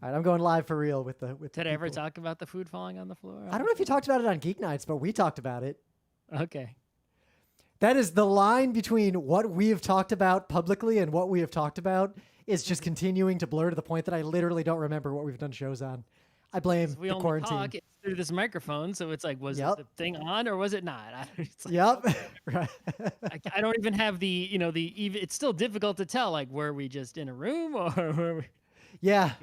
All right, I'm going live for real with the Did I ever talk about the food falling on the floor? I don't know if you talked about it on Geek Nights, but we talked about it. Okay. That is the line between what we have talked about publicly and what we have talked about is just continuing to blur to the point that I literally don't remember what we've done shows on. I blame We the only quarantine. talk through this microphone, so it's like, was the thing on or was it not? It's like, yep. Right. I don't even have the, it's still difficult to tell, like, were we just in a room or were we? Yeah.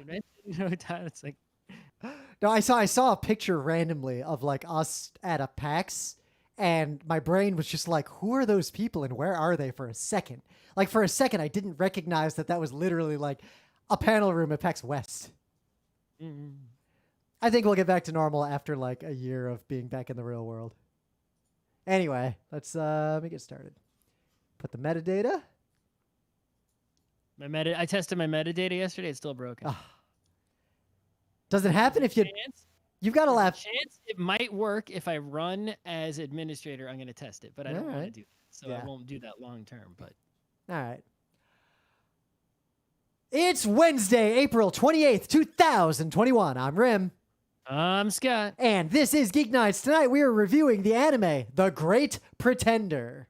It's like, no, I saw a picture randomly of like us at a PAX, and my brain was just like, who are those people and where are they for a second? Like for a second, I didn't recognize that was literally like a panel room at PAX West. I think we'll get back to normal after like a year of being back in the real world. Anyway, let me get started. Put the metadata. I tested my metadata yesterday. It's still broken. Does it happen if you've got a laptop? Chance it might work if I run as administrator. I'm going to test it, but I don't want to do that. So I won't do that long term. But all right. It's Wednesday, April 28th, 2021. I'm Rim. I'm Scott. And this is Geek Nights. Tonight we are reviewing the anime, The Great Pretender.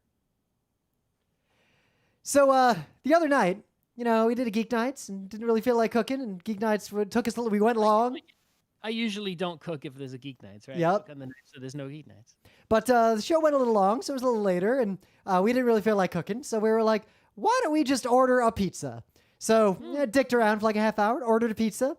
So the other night, we did a Geek Nights and didn't really feel like cooking, and Geek Nights took us a little, we went long. I usually don't cook if there's a Geek Nights, right? Yep. On the night, so there's no Geek Nights. But the show went a little long, so it was a little later, and we didn't really feel like cooking, so we were like, why don't we just order a pizza? So I dicked around for like a half hour, ordered a pizza,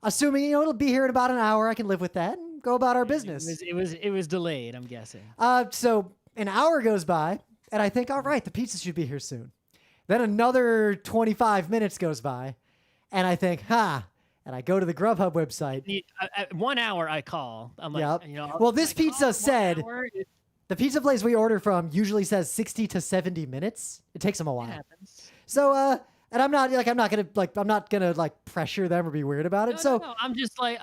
assuming, it'll be here in about an hour. I can live with that and go about our business. It was delayed, I'm guessing. So an hour goes by, and I think, all right, the pizza should be here soon. Then another 25 minutes goes by, and I think, and I go to the Grubhub website. 1 hour I call. I'm like, well, this pizza said, the pizza place we order from usually says 60 to 70 minutes. It takes them a while. It happens. So, and I'm not gonna pressure them or be weird about it. No. I'm just like,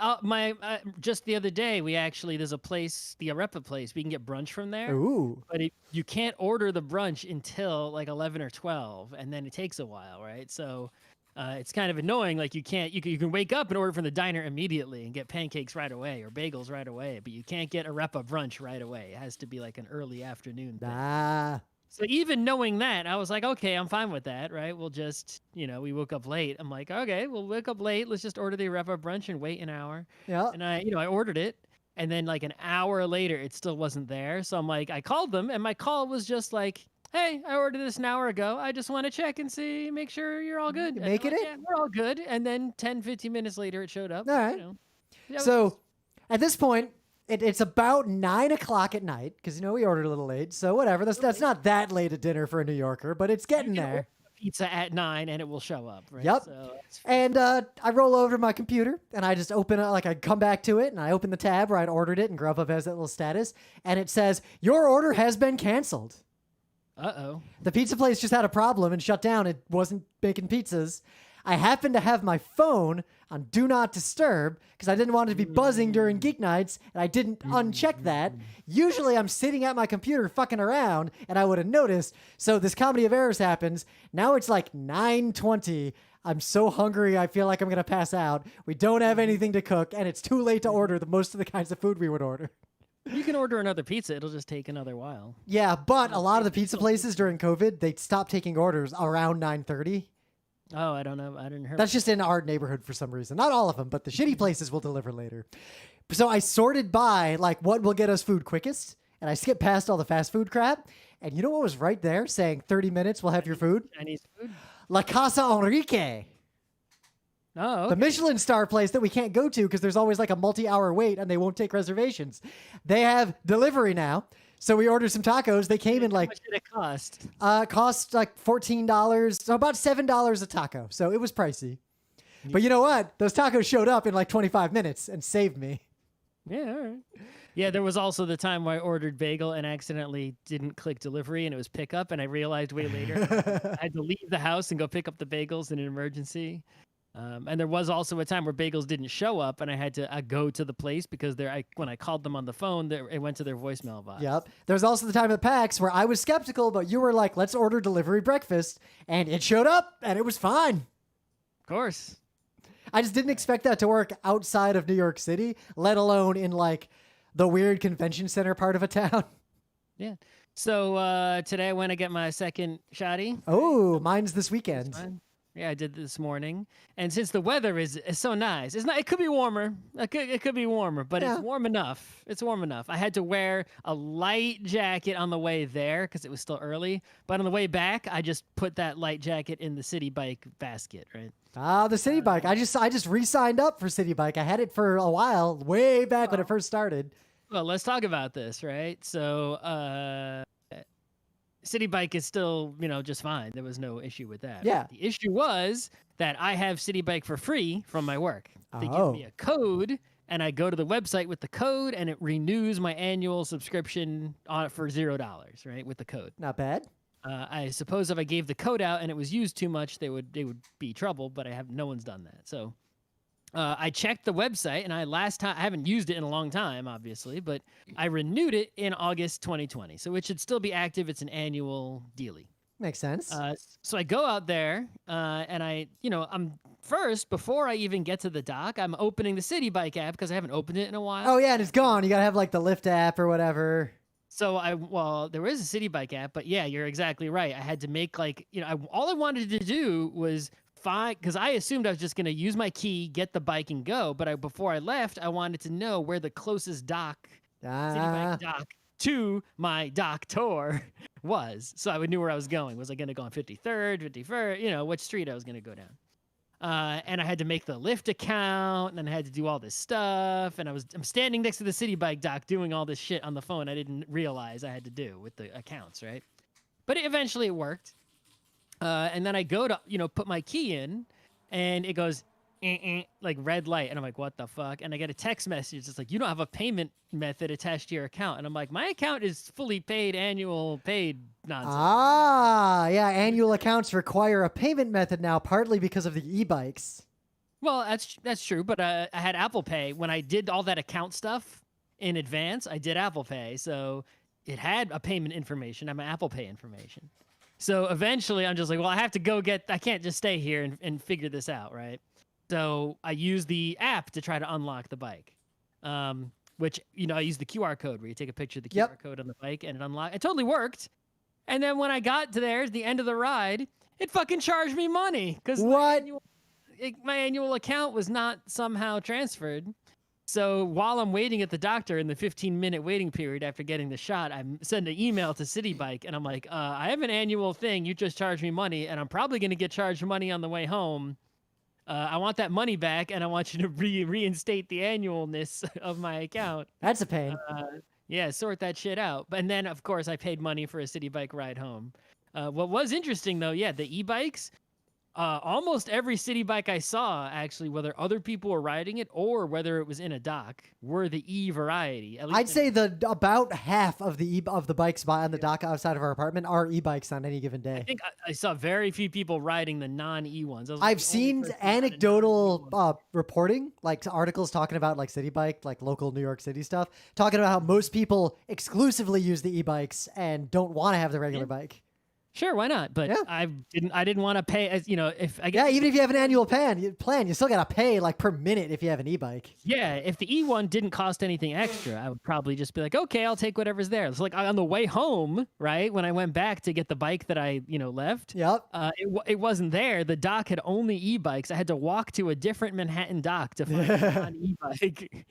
just the other day, there's a place, the Arepa place, we can get brunch from there. Ooh. But you can't order the brunch until like 11 or 12, and then it takes a while, right? So it's kind of annoying. Like you can wake up and order from the diner immediately and get pancakes right away or bagels right away, but you can't get Arepa brunch right away. It has to be like an early afternoon thing. So even knowing that, I was like, okay, I'm fine with that, right? We'll just, we woke up late. I'm like, okay, we'll wake up late. Let's just order the Arepa brunch and wait an hour. Yeah. And I ordered it. And then like an hour later, it still wasn't there. So I'm like, I called them, and my call was just like, hey, I ordered this an hour ago. I just want to check and make sure you're all good. Make it in? Yeah, we're all good. And then 10, 15 minutes later, it showed up. All right. So at this point, it's about 9 o'clock at night because, we ordered a little late. So whatever. That's not that late at dinner for a New Yorker, but it's getting there. Pizza at 9 and it will show up, right? Yep. So and I roll over to my computer and I just open it, I come back to it and I open the tab where I'd ordered it, and Grubhub has that little status, and it says, your order has been canceled. Uh-oh. The pizza place just had a problem and shut down. It wasn't baking pizzas. I happened to have my phone on Do Not Disturb because I didn't want it to be buzzing during Geek Nights, and I didn't uncheck that. Usually I'm sitting at my computer fucking around, and I would have noticed. So this comedy of errors happens. Now it's like 9:20. I'm so hungry, I feel like I'm going to pass out. We don't have anything to cook, and it's too late to order most of the kinds of food we would order. You can order another pizza. It'll just take another while. Yeah, but a lot of the pizza places during COVID, they stopped taking orders around 9:30. Oh, I don't know. I didn't hear. That's just in our neighborhood for some reason. Not all of them, but the shitty places will deliver later. So I sorted by what will get us food quickest, and I skipped past all the fast food crap. And you know what was right there saying 30 minutes, we'll have your food? Chinese food? La Casa Enrique. Oh, okay. The Michelin star place that we can't go to because there's always a multi-hour wait and they won't take reservations. They have delivery now. So we ordered some tacos. They came in How much did it cost? Cost $14, so about $7 a taco. So it was pricey. But you know what? Those tacos showed up in 25 minutes and saved me. Yeah, all right. Yeah, there was also the time where I ordered bagel and accidentally didn't click delivery, and it was pickup, and I realized way later I had to leave the house and go pick up the bagels in an emergency. And there was also a time where bagels didn't show up, and I had to go to the place because when I called them on the phone, it went to their voicemail box. Yep. There was also the time at PAX where I was skeptical, but you were like, let's order delivery breakfast, and it showed up, and it was fine. Of course. I just didn't expect that to work outside of New York City, let alone in like the weird convention center part of a town. Yeah. So today I went to get my second shotty. Oh, mine's this weekend. Yeah, I did this morning. And since the weather is so nice, it's not. It could be warmer. It could be warmer, but Yeah. it's warm enough. It's warm enough. I had to wear a light jacket on the way there because it was still early. But on the way back, I just put that light jacket in the city bike basket. Right. Ah, the City Bike. I just re-signed up for City Bike. I had it for a while, way back when it first started. Well, let's talk about this, right? So, City Bike is still, just fine. There was no issue with that. Yeah. The issue was that I have City Bike for free from my work. They give me a code, and I go to the website with the code, and it renews my annual subscription on it for $0, right? With the code. Not bad. I suppose if I gave the code out and it was used too much, they would be trouble. But no one's done that. So I checked the website, and I haven't used it in a long time, obviously, but I renewed it in August 2020, so it should still be active. It's an annual dealie. Makes sense. So I go out there, and I'm first before I even get to the dock, I'm opening the City Bike app because I haven't opened it in a while. Oh yeah, and it's gone. You gotta have like the Lyft app or whatever. So there is a City Bike app, but yeah, you're exactly right. I had to make all I wanted to do was because I assumed I was just going to use my key, get the bike, and go. But before I left, I wanted to know where the closest dock, City Bike dock, to my dock tour was. So I knew where I was going. Was I going to go on 53rd, 51st, which street I was going to go down. And I had to make the Lyft account, and then I had to do all this stuff. And I'm standing next to the City Bike dock doing all this shit on the phone I didn't realize I had to do with the accounts, right? But eventually it worked. And then I go to, put my key in, and it goes, like red light. And I'm like, what the fuck? And I get a text message. It's like, you don't have a payment method attached to your account. And I'm like, my account is fully paid, annual paid nonsense. Ah, yeah. Annual accounts require a payment method now, partly because of the e-bikes. Well, that's true. But I had Apple Pay. When I did all that account stuff in advance, I did Apple Pay. So it had a payment information. I'm an Apple Pay information. So eventually I'm just like, well, I have to I can't just stay here and figure this out, right? So I use the app to try to unlock the bike, which, I use the QR code where you take a picture of the QR code on the bike and it unlocks. It totally worked. And then when I got to the end of the ride, it fucking charged me money because my annual account was not somehow transferred. So while I'm waiting at the doctor in the 15-minute waiting period after getting the shot, I send an email to City Bike, and I'm like, I have an annual thing. You just charged me money, and I'm probably going to get charged money on the way home. I want that money back, and I want you to reinstate the annualness of my account. That's a pain. Yeah, sort that shit out. And then, of course, I paid money for a City Bike ride home. What was interesting, though, the e-bikes, almost every City Bike I saw, actually, whether other people were riding it or whether it was in a dock, were the E variety. I'd say about half of the bikes on the dock outside of our apartment are e-bikes on any given day. I think I saw very few people riding the non-E ones. I've seen anecdotal reporting, like articles talking about like City Bike, like local New York City stuff, talking about how most people exclusively use the e-bikes and don't want to have the regular bike. Sure, why not? But yeah. I didn't want to pay if I get even if you have an annual plan, you still gotta pay like per minute if you have an e-bike. Yeah, if the E1 didn't cost anything extra, I would probably just be like, okay, I'll take whatever's there. So like on the way home, right, when I went back to get the bike that I left, it wasn't there. The dock had only e-bikes. I had to walk to a different Manhattan dock to find an e-bike.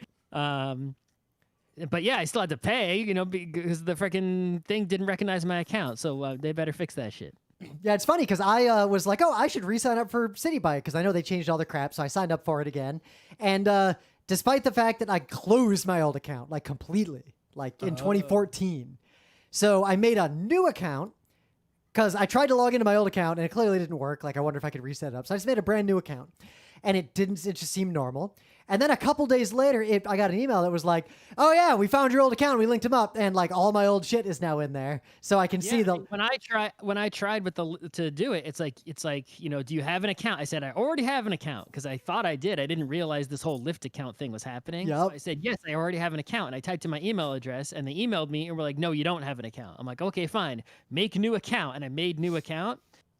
But yeah, I still had to pay, because the freaking thing didn't recognize my account. So they better fix that shit. Yeah, it's funny because I was like, I should re-sign up for City Bike because I know they changed all the crap. So I signed up for it again. And despite the fact that I closed my old account, like completely, like in 2014. So I made a new account because I tried to log into my old account and it clearly didn't work. Like I wonder if I could reset it up. So I just made a brand new account and it just seemed normal. And then a couple days later, I got an email that was like, "Oh yeah, we found your old account. We linked them up, and like all my old shit is now in there, so I can see the." When I tried to do it, it's like do you have an account? I said I already have an account because I thought I did. I didn't realize this whole Lyft account thing was happening. Yep. So I said yes, I already have an account, and I typed in my email address, and they emailed me and were like, "No, you don't have an account." I'm like, "Okay, fine, make new account," and I made new account.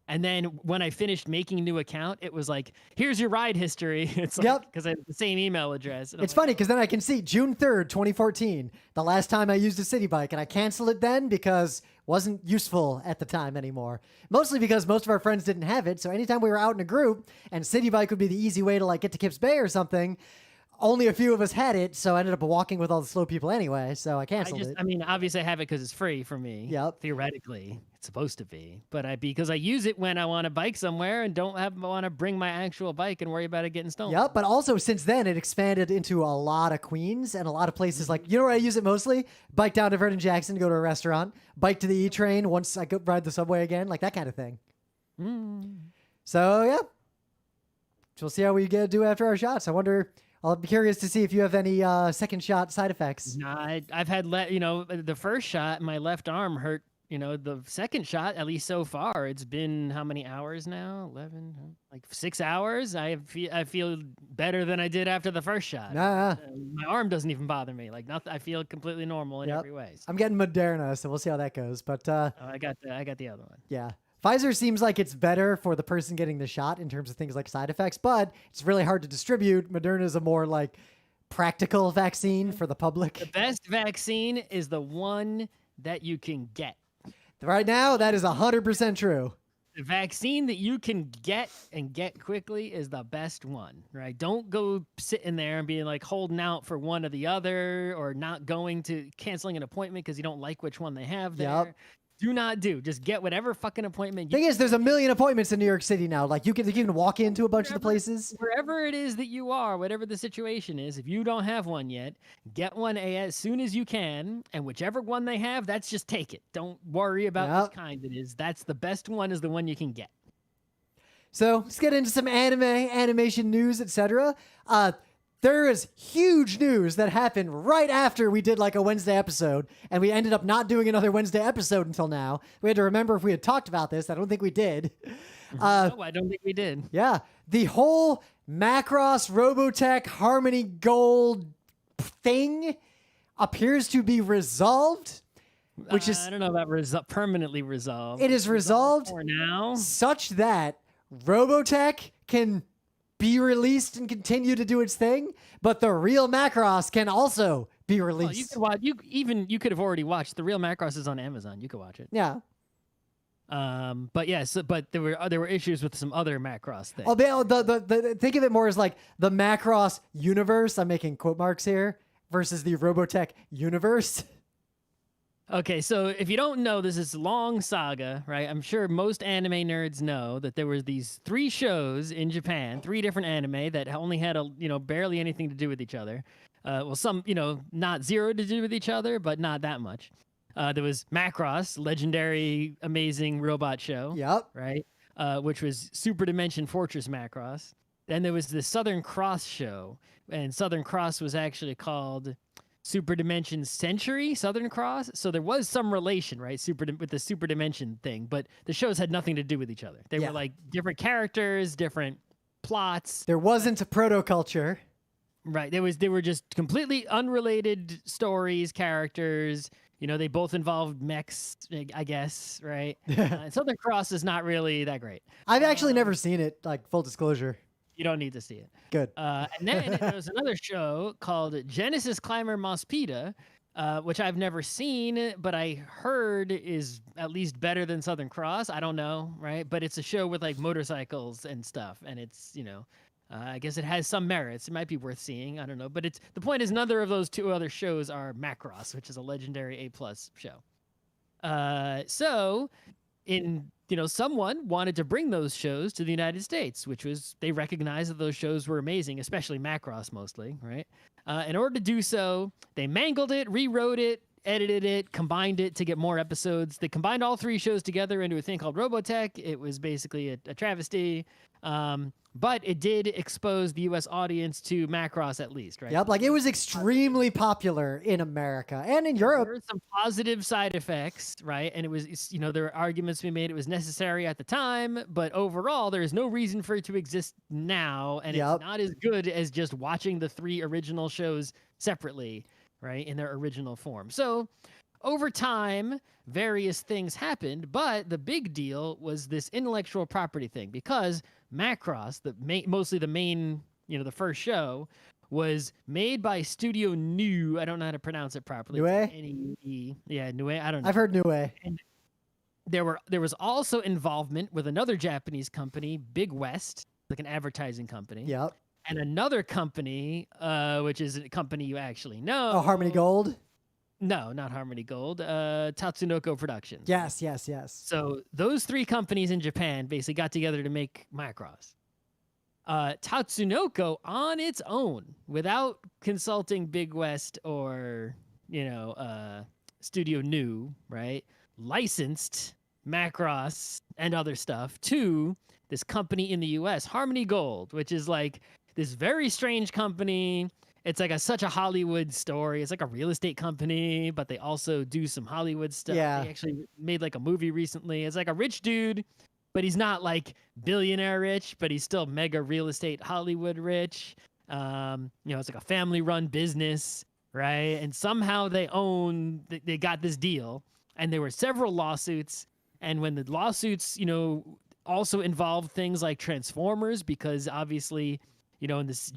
And then when I finished making a new account, it was like, here's your ride history. It's like, Yep. because I have the same email address. And I'm It's like, funny because then I can see June 3rd, 2014, the last time I used a city bike, and I canceled it then because it wasn't useful at the time anymore. Mostly because most of our friends didn't have it. So anytime we were out in a group and city bike would be the easy way to like get to Kips Bay or something, only a few of us had it. So I ended up walking with all the slow people anyway. So I canceled it. I mean, obviously I have it because it's free for me. Yep. Theoretically, it's supposed to be. But because I use it when I want to bike somewhere and don't want to bring my actual bike and worry about it getting stolen. Yep, but also since then it expanded into a lot of Queens and a lot of places. Like, you know where I use it mostly? Bike down to Vernon Jackson to go to a restaurant. Bike to the E train once I go ride the subway again, like that kind of thing. So yeah, we'll see how we do after our shots. I wonder. I'll be curious to see if you have any second shot side effects. Nah, I've had the first shot, my left arm hurt. The second shot, at least so far, it's been how many hours now? 11, like 6 hours. I feel better than I did after the first shot. Nah. My arm doesn't even bother me. Like nothing. I feel completely normal in every way. So. I'm getting Moderna, so we'll see how that goes. But I got the other one. Yeah. Pfizer seems like it's better for the person getting the shot in terms of things like side effects, but it's really hard to distribute. Moderna is a more like practical vaccine for the public. The best vaccine is the one that you can get. Right now, that is 100% true. The vaccine that you can get and get quickly is the best one, right? Don't go sitting there and being like holding out for one or the other, or not canceling an appointment because you don't like which one they have there. Yep. Just get whatever fucking appointment. Thing is, there's a million appointments in New York City now. Like you can walk into a bunch of the places. Wherever it is that you are, whatever the situation is, if you don't have one yet, get one as soon as you can. And whichever one they have, just take it. Don't worry about which kind it is. That's the best one is the one you can get. So let's get into some animation news, etc. There is huge news that happened right after we did like a Wednesday episode, and we ended up not doing another Wednesday episode until now. We had to remember if we had talked about this. I don't think we did. No, I don't think we did. Yeah. The whole Macross Robotech Harmony Gold thing appears to be resolved, which is... I don't know about permanently resolved. It is resolved for now, such that Robotech can be released and continue to do its thing, but the real Macross can also be released. Well, you could have already watched. The real Macross is on Amazon. You could watch it. Yeah. But yes, but there were issues with some other Macross things. Think of it more as like the Macross universe. I'm making quote marks here versus the Robotech universe. Okay, so if you don't know, this is a long saga, right? I'm sure most anime nerds know that there were these 3 shows in Japan, 3 different anime that only had barely anything to do with each other. Well, some not zero to do with each other, but not that much. There was Macross, legendary, amazing robot show. Yep. Right, which was Super Dimension Fortress Macross. Then there was the Southern Cross show, and Southern Cross was actually called Super Dimension Century Southern Cross. So there was some relation, right? With the Super Dimension thing, but the shows had nothing to do with each other. They were like different characters, different plots. There wasn't a proto-culture. Right. They were just completely unrelated stories, characters. They both involved mechs, I guess, right? Southern Cross is not really that great. I've actually never seen it, like full disclosure. You don't need to see it. Good. And then there was another show called Genesis Climber Mospita, which I've never seen, but I heard is at least better than Southern Cross. I don't know, right? But it's a show with like motorcycles and stuff, and it's I guess it has some merits. It might be worth seeing. I don't know, but the point is neither of those 2 other shows are Macross, which is a legendary A+ show. So someone wanted to bring those shows to the United States, which was, they recognized that those shows were amazing, especially Macross mostly, right? In order to do so, they mangled it, rewrote it, edited it, combined it to get more episodes. They combined all 3 shows together into a thing called Robotech. It was basically a travesty. But it did expose the U.S. audience to Macross at least, right? Yep, like it was extremely popular in America and in Europe. There were some positive side effects, right? And it was, there were arguments to be made. It was necessary at the time, but overall, there is no reason for it to exist now, and it's not as good as just watching the 3 original shows separately, right, in their original form. So over time, various things happened, but the big deal was this intellectual property thing because Macross, mostly the main, the first show, was made by Studio New. I don't know how to pronounce it properly. Nue? N-E-E. Yeah, Nue. I don't know. I've heard Nue. And there was also involvement with another Japanese company, Big West, like an advertising company. Yep. And another company, which is a company you actually know. Oh, Harmony Gold? No, not Harmony Gold. Tatsunoko Productions. Yes. So those three companies in Japan basically got together to make Macross. Tatsunoko on its own, without consulting Big West or, Studio New, right? Licensed Macross and other stuff to this company in the US, Harmony Gold, which is like this very strange company. It's like such a Hollywood story. It's like a real estate company, but they also do some Hollywood stuff. Yeah. They actually made like a movie recently. It's like a rich dude, but he's not like billionaire rich, but he's still mega real estate Hollywood rich. It's like a family run business, right? And somehow they got this deal, and there were several lawsuits. And when the lawsuits, also involved things like Transformers, because obviously, in this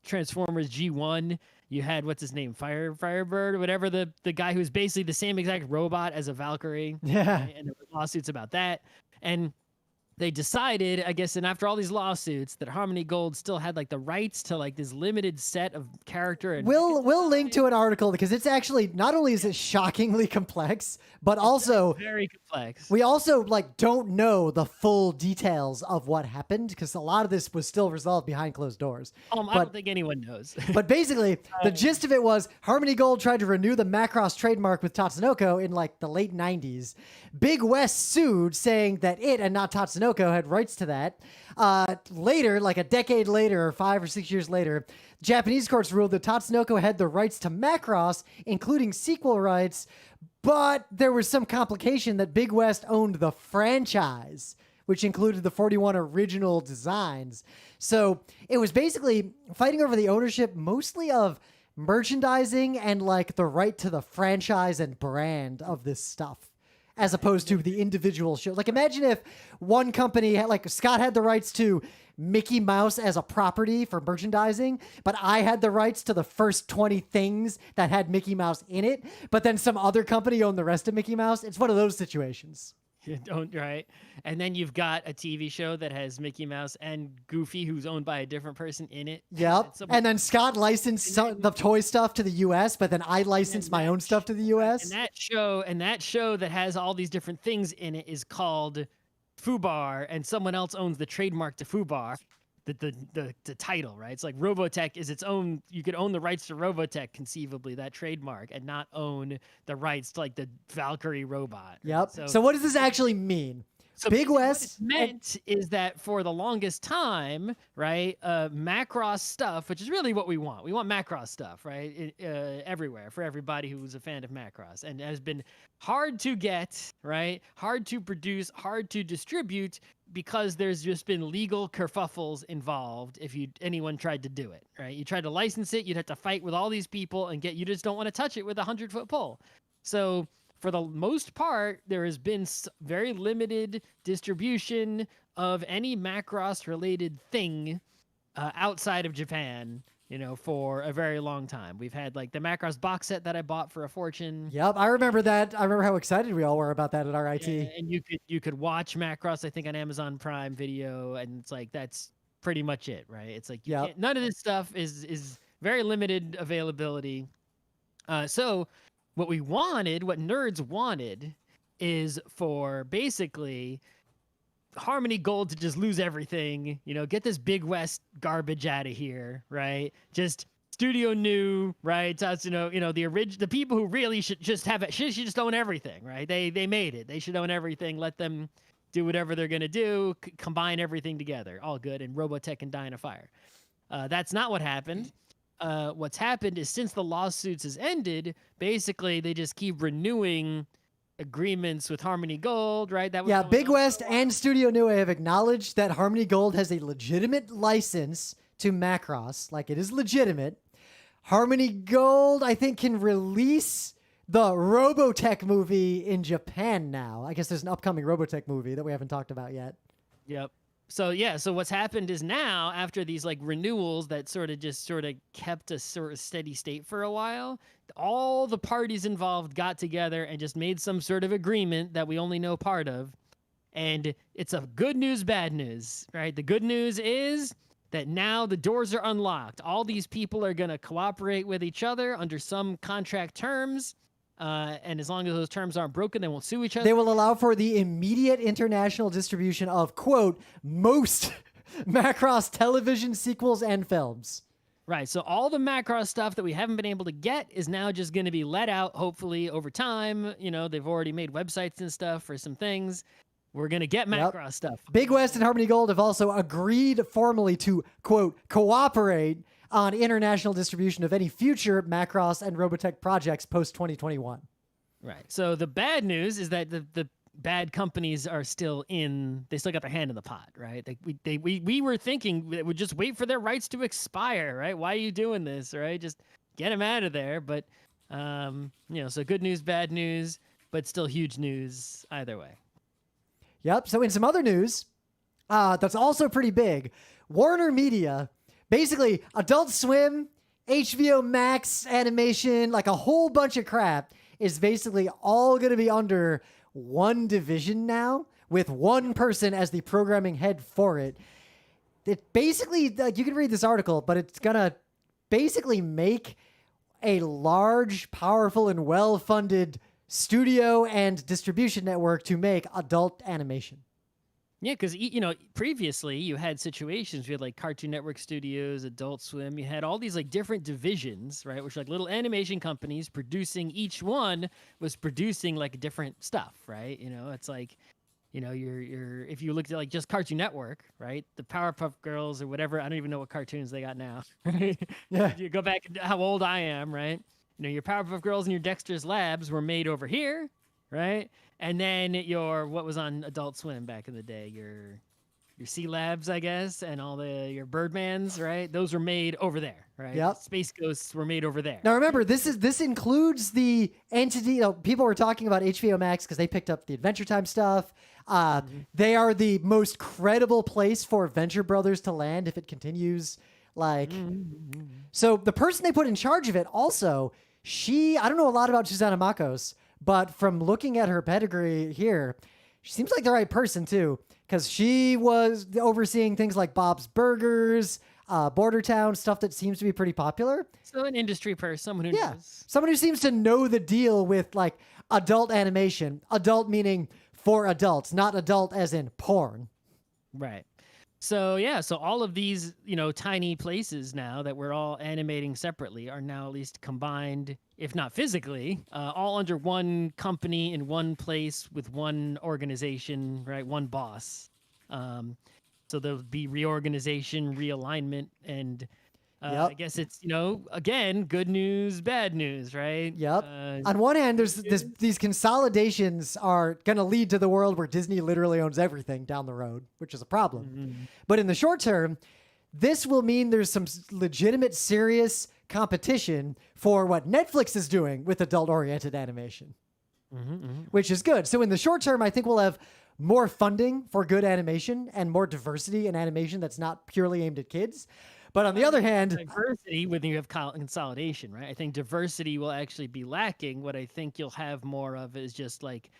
Transformers G1, you had, what's his name, Firebird or whatever, the guy who's basically the same exact robot as a Valkyrie. Yeah. Right? And there were lawsuits about that. And they decided, I guess, and after all these lawsuits, that Harmony Gold still had like the rights to like this limited set of character. And We'll link to an article because it's actually, not only is it shockingly complex, but also very complex. we also don't know the full details of what happened because a lot of this was still resolved behind closed doors. I don't think anyone knows. But basically, the gist of it was Harmony Gold tried to renew the Macross trademark with Tatsunoko in the late 90s. Big West sued, saying that it and not Tatsunoko had rights to that. Later, like a decade later, or 5 or 6 years later, Japanese courts ruled that Tatsunoko had the rights to Macross, including sequel rights, but there was some complication that Big West owned the franchise, which included the 41 original designs. So it was basically fighting over the ownership mostly of merchandising and the right to the franchise and brand of this stuff, as opposed to the individual show. Imagine if one company had, Scott had the rights to Mickey Mouse as a property for merchandising, but I had the rights to the first 20 things that had Mickey Mouse in it, but then some other company owned the rest of Mickey Mouse. It's one of those situations. You don't, right? And then you've got a TV show that has Mickey Mouse and Goofy, who's owned by a different person in it. Yep. And then Scott licensed the toy stuff to the U.S., but then I licensed my own stuff to the U.S. And that show that has all these different things in it is called Fubar, and someone else owns the trademark to Fubar, the title, right? It's like Robotech is its own. You could own the rights to Robotech, conceivably, that trademark, and not own the rights to the Valkyrie robot. Yep. So what does this actually mean? So Big West what it meant is that for the longest time, right, Macross stuff, which is really what we want. We want Macross stuff, right, everywhere for everybody who's a fan of Macross, and it has been hard to get, right, hard to produce, hard to distribute, because there's just been legal kerfuffles involved if anyone tried to do it, right? You tried to license it, you'd have to fight with all these people and you just don't want to touch it with a 100-foot pole. So for the most part, there has been very limited distribution of any Macross-related thing outside of Japan, for a very long time. We've had the Macross box set that I bought for a fortune. Yep, I remember that. I remember how excited we all were about that at RIT. And you could watch Macross, I think, on Amazon Prime Video, and it's that's pretty much it, right? It's none of this stuff is very limited availability. So what nerds wanted is for basically Harmony Gold to just lose everything, get this Big West garbage out of here, right? Just Studio New, right? The people who really should just have it, should just own everything, right? They made it. They should own everything. Let them do whatever they're gonna do. Combine everything together, all good. And Robotech can die in a fire. That's not what happened. What's happened is since the lawsuits has ended, basically they just keep renewing agreements with Harmony Gold, right? Big West and Studio New have acknowledged that Harmony Gold has a legitimate license to Macross, it is legitimate. Harmony Gold, I think, can release the Robotech movie in Japan now. I guess there's an upcoming Robotech movie that we haven't talked about yet. Yep. So yeah, so what's happened is now after these like renewals that sort of kept a sort of steady state for a while, all the parties involved got together and just made some sort of agreement that we only know part of. And it's a good news, bad news, right? The good news is that now the doors are unlocked. All these people are going to cooperate with each other under some contract terms. And as long as those terms aren't broken, they won't sue each other. They will allow for the immediate international distribution of, quote, most Macross television sequels and films. Right. So all the Macross stuff that we haven't been able to get is now just going to be let out, hopefully, over time. You know, they've already made websites and stuff for some things. We're going to get Macross stuff. Big West and Harmony Gold have also agreed formally to, quote, cooperate on international distribution of any future Macross and Robotech projects post-2021. Right. So the bad news is that the bad companies are still they still got their hand in the pot, right? We were thinking that we'd just wait for their rights to expire, right? Why are you doing this, right? Just get them out of there. But, so good news, bad news, but still huge news either way. Yep. So in some other news, that's also pretty big, WarnerMedia, basically Adult Swim, HBO Max animation, like a whole bunch of crap is basically all going to be under one division now with one person as the programming head for it. It basically, like, you can read this article, but it's going to basically make a large, powerful, and well-funded studio and distribution network to make adult animation. Yeah, because, previously you had situations, you had like Cartoon Network Studios, Adult Swim, you had all these like different divisions, right? Which are like little animation companies producing, each one was producing like different stuff, right? It's like, you're if you looked at like just Cartoon Network, right? The Powerpuff Girls or whatever, I don't even know what cartoons they got now. Yeah. You go back to how old I am, right? Your Powerpuff Girls and your Dexter's Labs were made over here, right? And then what was on Adult Swim back in the day, your Sea Labs, I guess, and all your Birdmans, right? Those were made over there, right? Yep. Space Ghosts were made over there. Now remember, this includes the entity. People were talking about HBO Max because they picked up the Adventure Time stuff. They are the most credible place for Venture Brothers to land if it continues. So the person they put in charge of it also, I don't know a lot about Susanna Macos, but from looking at her pedigree here, she seems like the right person too, because she was overseeing things like Bob's Burgers, Border Town, stuff that seems to be pretty popular. So an industry person, someone who knows. Someone who seems to know the deal with like adult animation. Adult meaning for adults, not adult as in porn. Right. So so all of these, tiny places now that we're all animating separately are now at least combined, if not physically, all under one company in one place with one organization, right? One boss. So there'll be reorganization, realignment, and I guess it's, again, good news, bad news, right? Yep. On one hand, these consolidations are going to lead to the world where Disney literally owns everything down the road, which is a problem. Mm-hmm. But in the short term, this will mean there's some legitimate, serious competition for what Netflix is doing with adult-oriented animation, which is good. So in the short term, I think we'll have more funding for good animation and more diversity in animation that's not purely aimed at kids. But on the other hand, diversity, when you have consolidation, right? I think diversity will actually be lacking. What I think you'll have more of is just like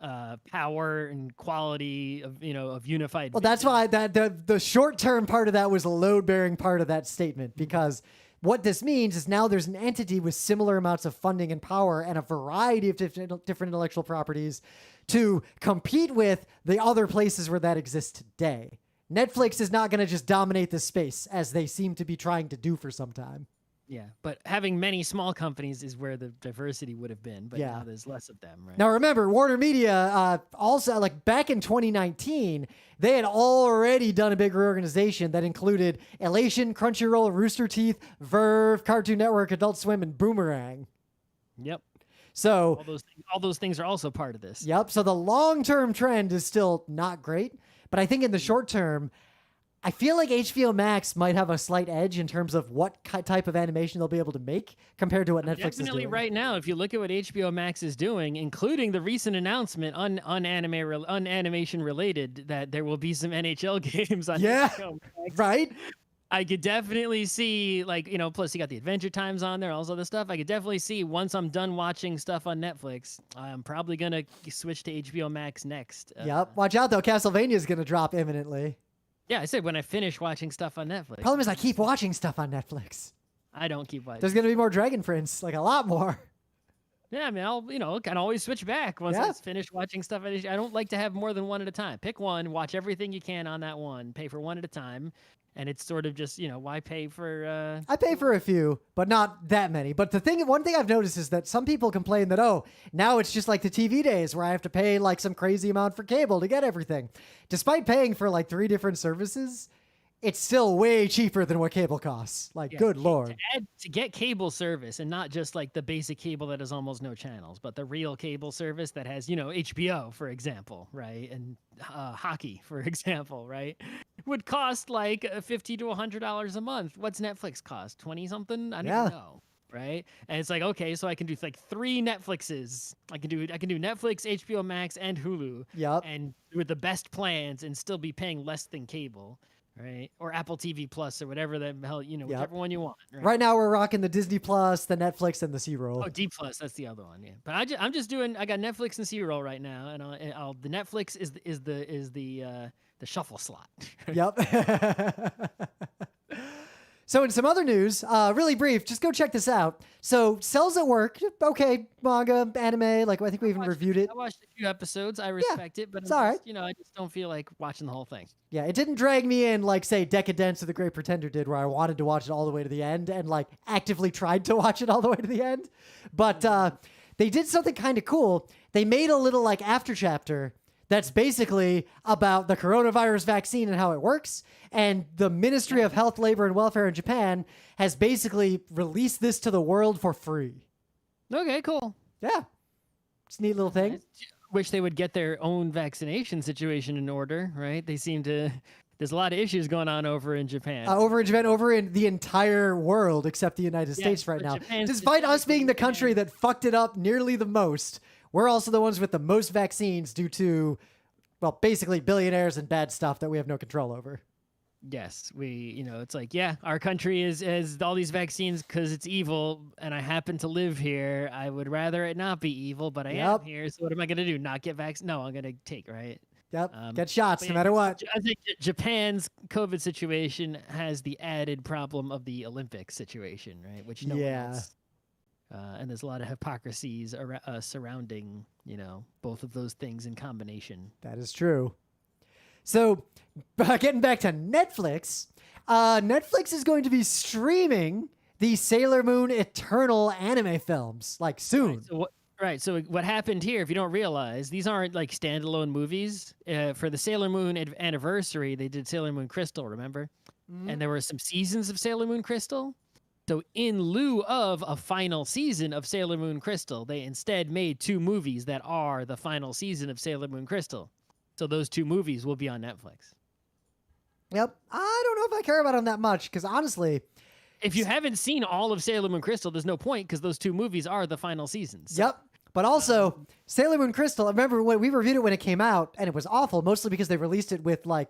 power and quality of unified. Well, that's why the short term part of that was a load bearing part of that statement, because what this means is now there's an entity with similar amounts of funding and power and a variety of different intellectual properties to compete with the other places where that exists today. Netflix is not going to just dominate this space as they seem to be trying to do for some time. Yeah, but having many small companies is where the diversity would have been, but now there's less of them, right? Now remember, WarnerMedia also, like back in 2019, they had already done a big reorganization that included Elation, Crunchyroll, Rooster Teeth, Verve, Cartoon Network, Adult Swim, and Boomerang. Yep. So all those things are also part of this. Yep. So the long-term trend is still not great. But I think in the short term, I feel like HBO Max might have a slight edge in terms of what type of animation they'll be able to make compared to what Netflix is Definitely doing. right now, if you look at what HBO Max is doing, including the recent announcement on animation related that there will be some NHL games on HBO Max. Right? I could definitely see, like, you know, plus you got the Adventure Times on there, all this other stuff. I could definitely see once I'm done watching stuff on Netflix, I'm probably going to switch to HBO Max next. Yep. Watch out, though. Castlevania is going to drop imminently. Yeah, I said when I finish watching stuff on Netflix. Problem is I keep watching stuff on Netflix. I don't keep watching. There's going to be more Dragon Prince, like a lot more. Yeah, I mean, I can always switch back once I finish watching stuff. I don't like to have more than one at a time. Pick one, watch everything you can on that one, pay for one at a time. And it's sort of just, why pay for... I pay for a few, but not that many. But one thing I've noticed is that some people complain that, now it's just like the TV days where I have to pay like some crazy amount for cable to get everything. Despite paying for like 3 different services, it's still way cheaper than what cable costs. Like, good Lord. To get cable service, and not just like the basic cable that has almost no channels, but the real cable service that has, HBO, for example, right? And hockey, for example, right? Would cost like $50 to $100 a month. What's Netflix cost? 20 something? I don't even know. Right? And it's like, okay, so I can do like 3 Netflixes. I can do Netflix, HBO Max, and Hulu. Yep. And with the best plans and still be paying less than cable. Right, or Apple TV Plus, or whatever the hell, whichever one you want. Right now, we're rocking the Disney Plus, the Netflix, and the C-Roll. Oh, D Plus, that's the other one. Yeah, but I'm just doing. I got Netflix and C-Roll right now, and the Netflix is the shuffle slot. Yep. So in some other news, really brief, just go check this out. So Cells at Work, okay, manga, anime, like I think we even reviewed it. I watched a few episodes. I respect it, but it's all right. I just don't feel like watching the whole thing. Yeah, it didn't drag me in like, say, Decadence or The Great Pretender did, where I wanted to watch it all the way to the end and like actively tried to watch it all the way to the end. But they did something kind of cool. They made a little like after chapter that's basically about the coronavirus vaccine and how it works. And the Ministry of Health, Labor, and Welfare in Japan has basically released this to the world for free. Okay, cool. Yeah. It's a neat little thing. Wish they would get their own vaccination situation in order, right? They seem to... There's a lot of issues going on over in Japan. Over in the entire world except the United States right now. Despite us being the country that fucked it up nearly the most, we're also the ones with the most vaccines due to, well, basically billionaires and bad stuff that we have no control over. Yes, it's like, our country is all these vaccines because it's evil, and I happen to live here. I would rather it not be evil, but I am here, so what am I going to do? Not get vaccinated? No, I'm going to take, right? Yep, get shots no matter what. I think Japan's COVID situation has the added problem of the Olympics situation, right? Which no one else. And there's a lot of hypocrisies surrounding, both of those things in combination. That is true. So, getting back to Netflix, Netflix is going to be streaming the Sailor Moon Eternal anime films, like soon. So what happened here, if you don't realize, these aren't like standalone movies. For the Sailor Moon anniversary, they did Sailor Moon Crystal, remember? Mm-hmm. And there were some seasons of Sailor Moon Crystal. So in lieu of a final season of Sailor Moon Crystal, they instead made 2 movies that are the final season of Sailor Moon Crystal. So those 2 movies will be on Netflix. Yep. I don't know if I care about them that much, because honestly... If you haven't seen all of Sailor Moon Crystal, there's no point, because those 2 movies are the final seasons. Yep. But also, Sailor Moon Crystal, I remember when we reviewed it when it came out, and it was awful, mostly because they released it with, like,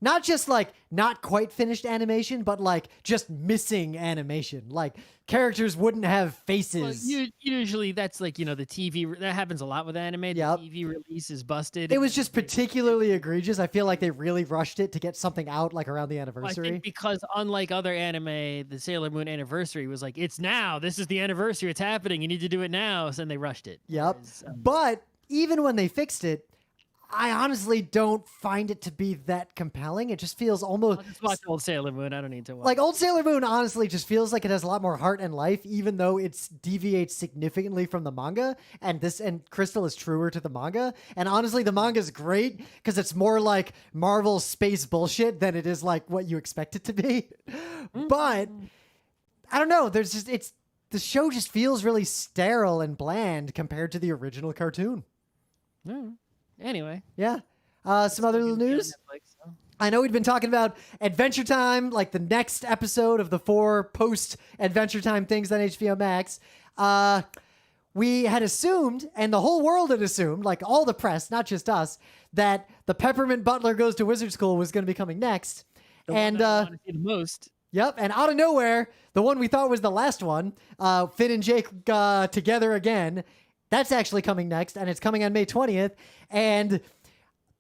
not just, like, not quite finished animation, but, like, just missing animation. Like, characters wouldn't have faces. Well, usually that's, like, the TV... That happens a lot with anime. The TV release is busted. It was just particularly egregious. I feel like they really rushed it to get something out, like, around the anniversary. I think because, unlike other anime, the Sailor Moon anniversary was like, it's now. This is the anniversary. It's happening. You need to do it now. So then they rushed it. Yep. But even when they fixed it, I honestly don't find it to be that compelling. It just feels almost... I'll just watch old Sailor Moon. I don't need to watch. Like, old Sailor Moon honestly just feels like it has a lot more heart and life, even though it deviates significantly from the manga. And Crystal is truer to the manga. And honestly, the manga is great because it's more like Marvel space bullshit than it is like what you expect it to be. But I don't know. The show just feels really sterile and bland compared to the original cartoon. Anyway. Yeah. Some other little news. I know we've been talking about Adventure Time, like the next episode of the 4 post Adventure Time things on HBO Max. We had assumed, and the whole world had assumed, like all the press, not just us, that the Peppermint Butler Goes to Wizard School was going to be coming next. The one that I want to see the most. Yep, and out of nowhere, the one we thought was the last one, Finn and Jake together again, that's actually coming next, and it's coming on May 20th. And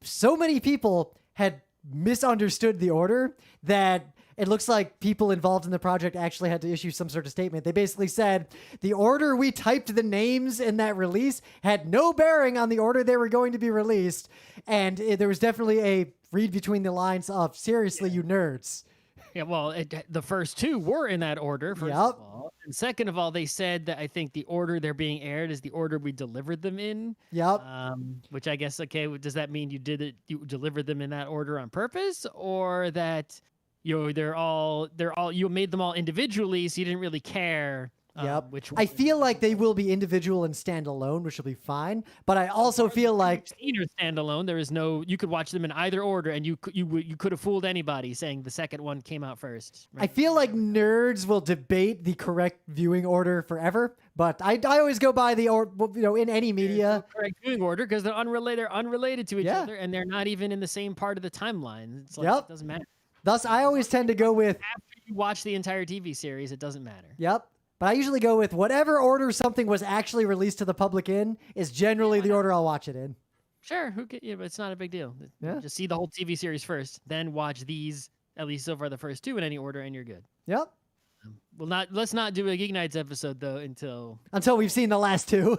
so many people had misunderstood the order that it looks like people involved in the project actually had to issue some sort of statement. They basically said the order we typed the names in that release had no bearing on the order they were going to be released. And there was definitely a read between the lines of, seriously, you nerds. Yeah, well, the first 2 were in that order, first of all. And second of all, they said that I think the order they're being aired is the order we delivered them in. Yep. Which I guess, okay, does that mean you delivered them in that order on purpose, or that you made them all individually, so you didn't really care? Yep. I feel like they will be individual and standalone, which will be fine. But I also feel like either standalone. There is no. You could watch them in either order, and you could have fooled anybody saying the second one came out first. Right? I feel like nerds will debate the correct viewing order forever. But I always go by in any media, correct viewing order, because they're unrelated to each other, and they're not even in the same part of the timeline. It's like, it doesn't matter. Thus, I always tend to go with after you watch the entire TV series, it doesn't matter. Yep. But I usually go with whatever order something was actually released to the public in is generally the order I'll watch it in. Sure, but it's not a big deal. Yeah. Just see the whole TV series first, then watch these, at least so far the first 2 in any order, and you're good. Yep. Let's not do a Geek Nights episode though until we've seen the last 2.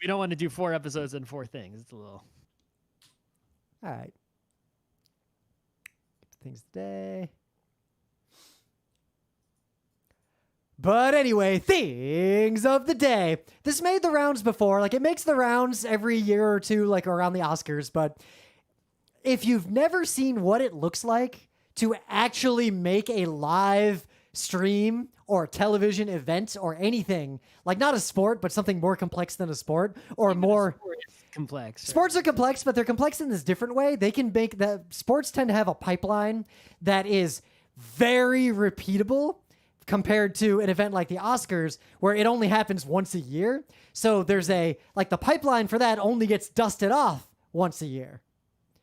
We don't want to do 4 episodes and 4 things. It's a little. All right. Things today. But anyway, things of the day. This made the rounds before. Like, it makes the rounds every year or 2, like around the Oscars. But if you've never seen what it looks like to actually make a live stream or television event or anything, like not a sport, but something more complex than a sport, or even more complex. Sports are complex, but they're complex in this different way. They can make the sports tend to have a pipeline that is very repeatable compared to an event like the Oscars, where it only happens once a year. So there's the pipeline for that only gets dusted off once a year.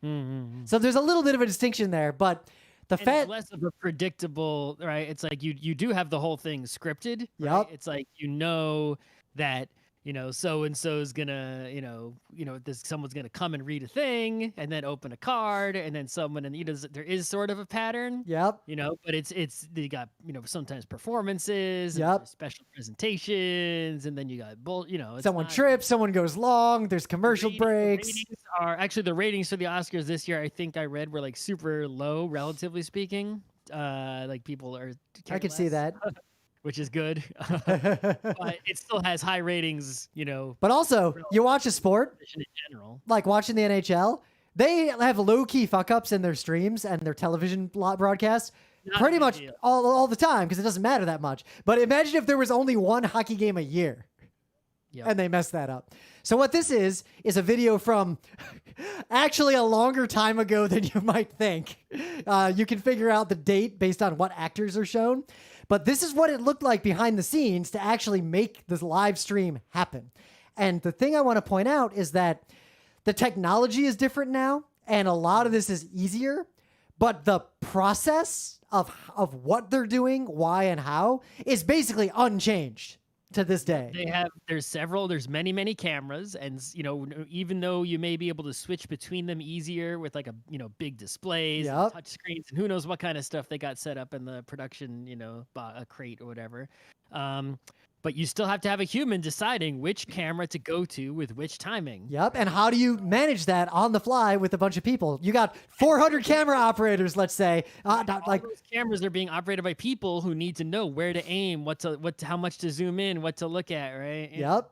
Mm-hmm. So there's a little bit of a distinction there, but it's less of a predictable, right? It's like you do have the whole thing scripted. Right? Yep. It's like that so and so is gonna someone's gonna come and read a thing and then open a card and then there is sort of a pattern. Yep. But it's they got sometimes performances. Yep. And special presentations, and then you got someone trips, someone goes long. There's commercial breaks. The ratings for the Oscars this year, I think I read, were like super low, relatively speaking. Like people are. I could see that. Which is good, but it still has high ratings, But also, you watch a sport, in general, like watching the NHL, they have low-key fuck-ups in their streams and their television broadcasts pretty much all the time, because it doesn't matter that much. But imagine if there was only one hockey game a year, and they messed that up. So what this is a video from actually a longer time ago than you might think. You can figure out the date based on what actors are shown. But this is what it looked like behind the scenes to actually make this live stream happen. And the thing I want to point out is that the technology is different now, and a lot of this is easier, but the process of what they're doing, why and how, is basically unchanged to this day. There's many cameras, and even though you may be able to switch between them easier with like a big displays, and touch screens, and who knows what kind of stuff they got set up in the production a crate or whatever, but you still have to have a human deciding which camera to go to with which timing. Yep, and how do you manage that on the fly with a bunch of people? You got 400 camera operators, let's say. Those cameras are being operated by people who need to know where to aim, how much to zoom in, what to look at, right? Yep.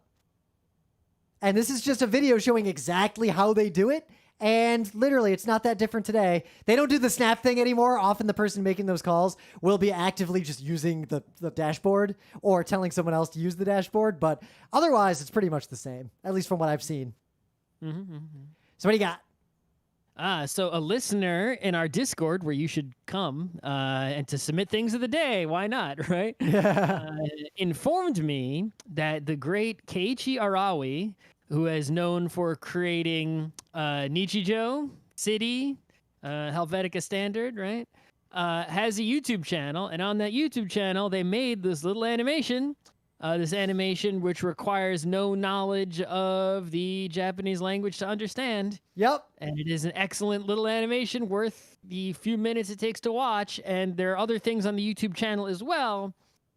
And this is just a video showing exactly how they do it. And literally, it's not that different today. They don't do the snap thing anymore. Often the person making those calls will be actively just using the dashboard or telling someone else to use the dashboard. But otherwise, it's pretty much the same, at least from what I've seen. Mm-hmm. So what do you got? So a listener in our Discord, where you should come and to submit things of the day, why not, right? Yeah. Informed me that the great Keiichi Arawi, who is known for creating Nichijou, City, Helvetica Standard, right, has a YouTube channel, and on that YouTube channel, they made this little animation. This animation which requires no knowledge of the Japanese language to understand. Yep. And it is an excellent little animation worth the few minutes it takes to watch. And there are other things on the YouTube channel as well,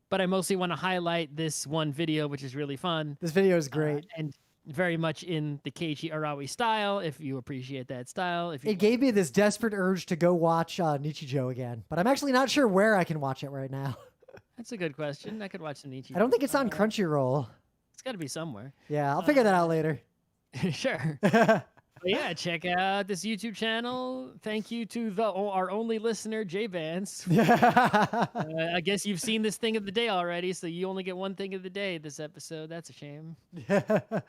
but I mostly want to highlight this one video, which is really fun. This video is great. And very much in the Keiichi Arawi style, if you appreciate that style. If you It gave me this desperate urge to go watch Nichijou again, but I'm actually not sure where I can watch it right now. That's a good question. I could watch some Nichijou. I don't think it's on Crunchyroll. It's got to be somewhere. Yeah, I'll figure that out later. Sure. But yeah, check out this YouTube channel. Thank you to our only listener, J-Vance. I guess you've seen this thing of the day already, so you only get one thing of the day this episode. That's a shame. And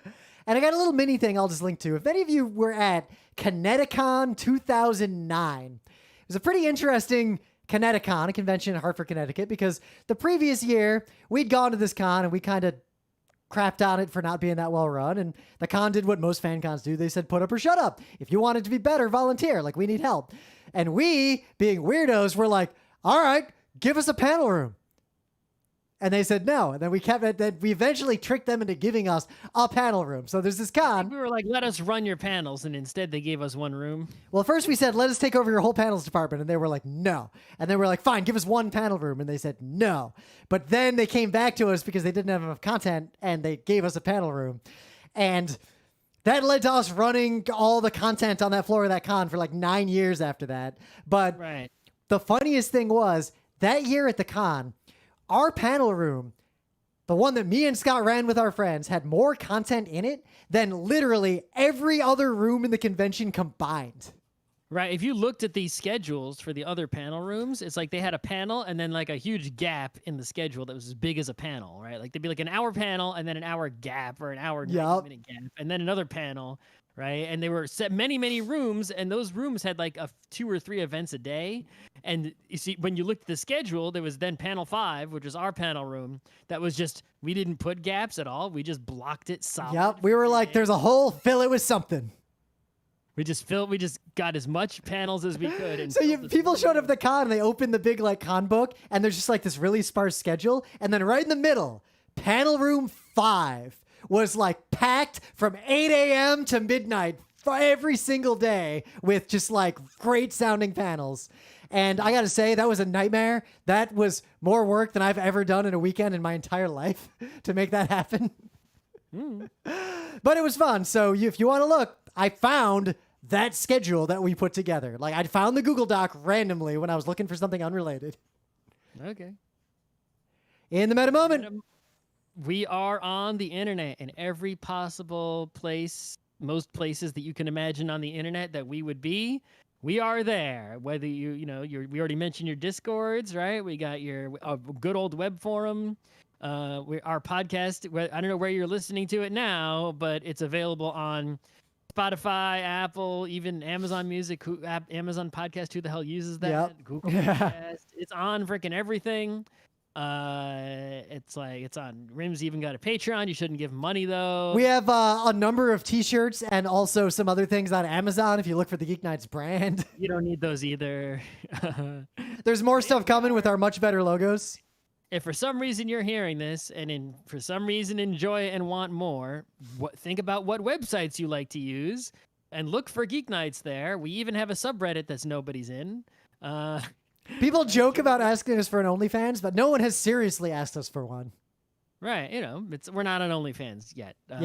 I got a little mini thing I'll just link to. If any of you were at ConnectiCon 2009, it was a pretty interesting ConnectiCon, a convention in Hartford, Connecticut, because the previous year we'd gone to this con and we kind of crapped on it for not being that well run. And the con did what most fan cons do. They said, put up or shut up. If you want it to be better, volunteer. Like, we need help. And we, being weirdos, were like, all right, give us a panel room. And they said no. And then we kept it. Then we eventually tricked them into giving us a panel room. So there's this con. We were like, let us run your panels. And instead they gave us one room. Well, first we said, let us take over your whole panels department. And they were like, no. And then we're like, fine, give us one panel room. And they said no. But then they came back to us because they didn't have enough content and they gave us a panel room. And that led to us running all the content on that floor of that con for like 9 years after that. But right. The funniest thing was that year at the con, our panel room, the one that me and Scott ran with our friends, had more content in it than literally every other room in the convention combined. Right. If you looked at these schedules for the other panel rooms, it's like they had a panel and then like a huge gap in the schedule that was as big as a panel, right? Like there'd be like an hour panel and then an hour gap or an hour 90-minute gap and then another panel, right? And they were set many rooms, and those rooms had like 2 or 3 events a day. And you see, when you looked at the schedule, there was then panel 5, which was our panel room. That was just, we didn't put gaps at all. We just blocked it solid. Yep. We were like, there's a hole, fill it with something. We just got as much panels as we could. And so people showed up at the con and they opened the big like con book and there's just like this really sparse schedule. And then right in the middle, panel room 5 was like packed from 8 a.m. to midnight for every single day with just like great sounding panels. And I got to say, that was a nightmare. That was more work than I've ever done in a weekend in my entire life to make that happen. But it was fun. So if you want to look, I found that schedule that we put together. Like, I found the Google Doc randomly when I was looking for something unrelated. Okay. In the meta moment. We are on the internet in every possible place, most places that you can imagine on the internet that we would be. We are there. Whether we already mentioned your Discords, right? We got your good old web forum. Our podcast, I don't know where you're listening to it now, but it's available on Spotify, Apple, even Amazon Music, Amazon Podcast. Who the hell uses that? Yep. Google Podcast. It's on freaking everything. It's on Rim's even got a Patreon. You shouldn't give money though. We have a number of t-shirts and also some other things on Amazon if you look for the GeekNights brand. You don't need those either. There's more stuff coming with our much better logos. If for some reason you're hearing this for some reason enjoy it and want more, think about what websites you like to use and look for GeekNights there. We even have a subreddit that's nobody's in. People joke about asking us for an OnlyFans, but no one has seriously asked us for one. Right, we're not on OnlyFans yet. But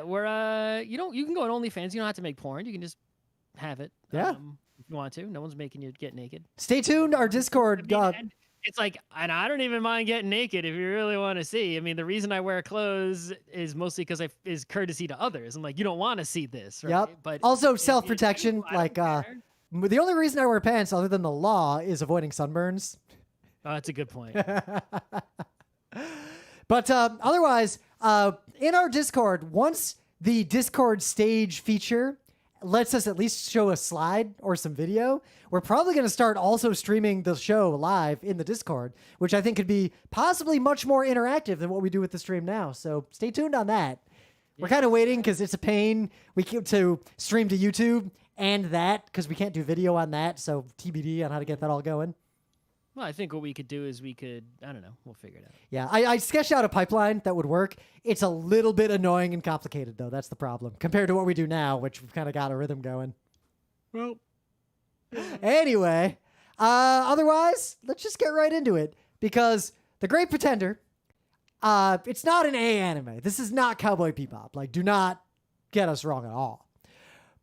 we're you can go on OnlyFans. You don't have to make porn. You can just have it. Yeah. If you want to. No one's making you get naked. Stay tuned. Our Discord. It's like, and I don't even mind getting naked if you really want to see. I mean, the reason I wear clothes is mostly because is courtesy to others. I'm like, you don't want to see this, right? Yep. But also self-protection. The only reason I wear pants, other than the law, is avoiding sunburns. Oh, that's a good point. But otherwise, in our Discord, once the Discord stage feature lets us at least show a slide or some video, we're probably going to start also streaming the show live in the Discord, which I think could be possibly much more interactive than what we do with the stream now. So stay tuned on that. We're kind of waiting because it's a pain. We keep to stream to YouTube and that because we can't do video on that. So TBD on how to get that all going. Well, I think what we could do is I don't know, we'll figure it out. Yeah, I sketched out a pipeline that would work. It's a little bit annoying and complicated, though. That's the problem compared to what we do now, which we've kind of got a rhythm going. Well, anyway, otherwise, let's just get right into it because The Great Pretender, it's not an A anime. This is not Cowboy Bebop. Like, do not get us wrong at all.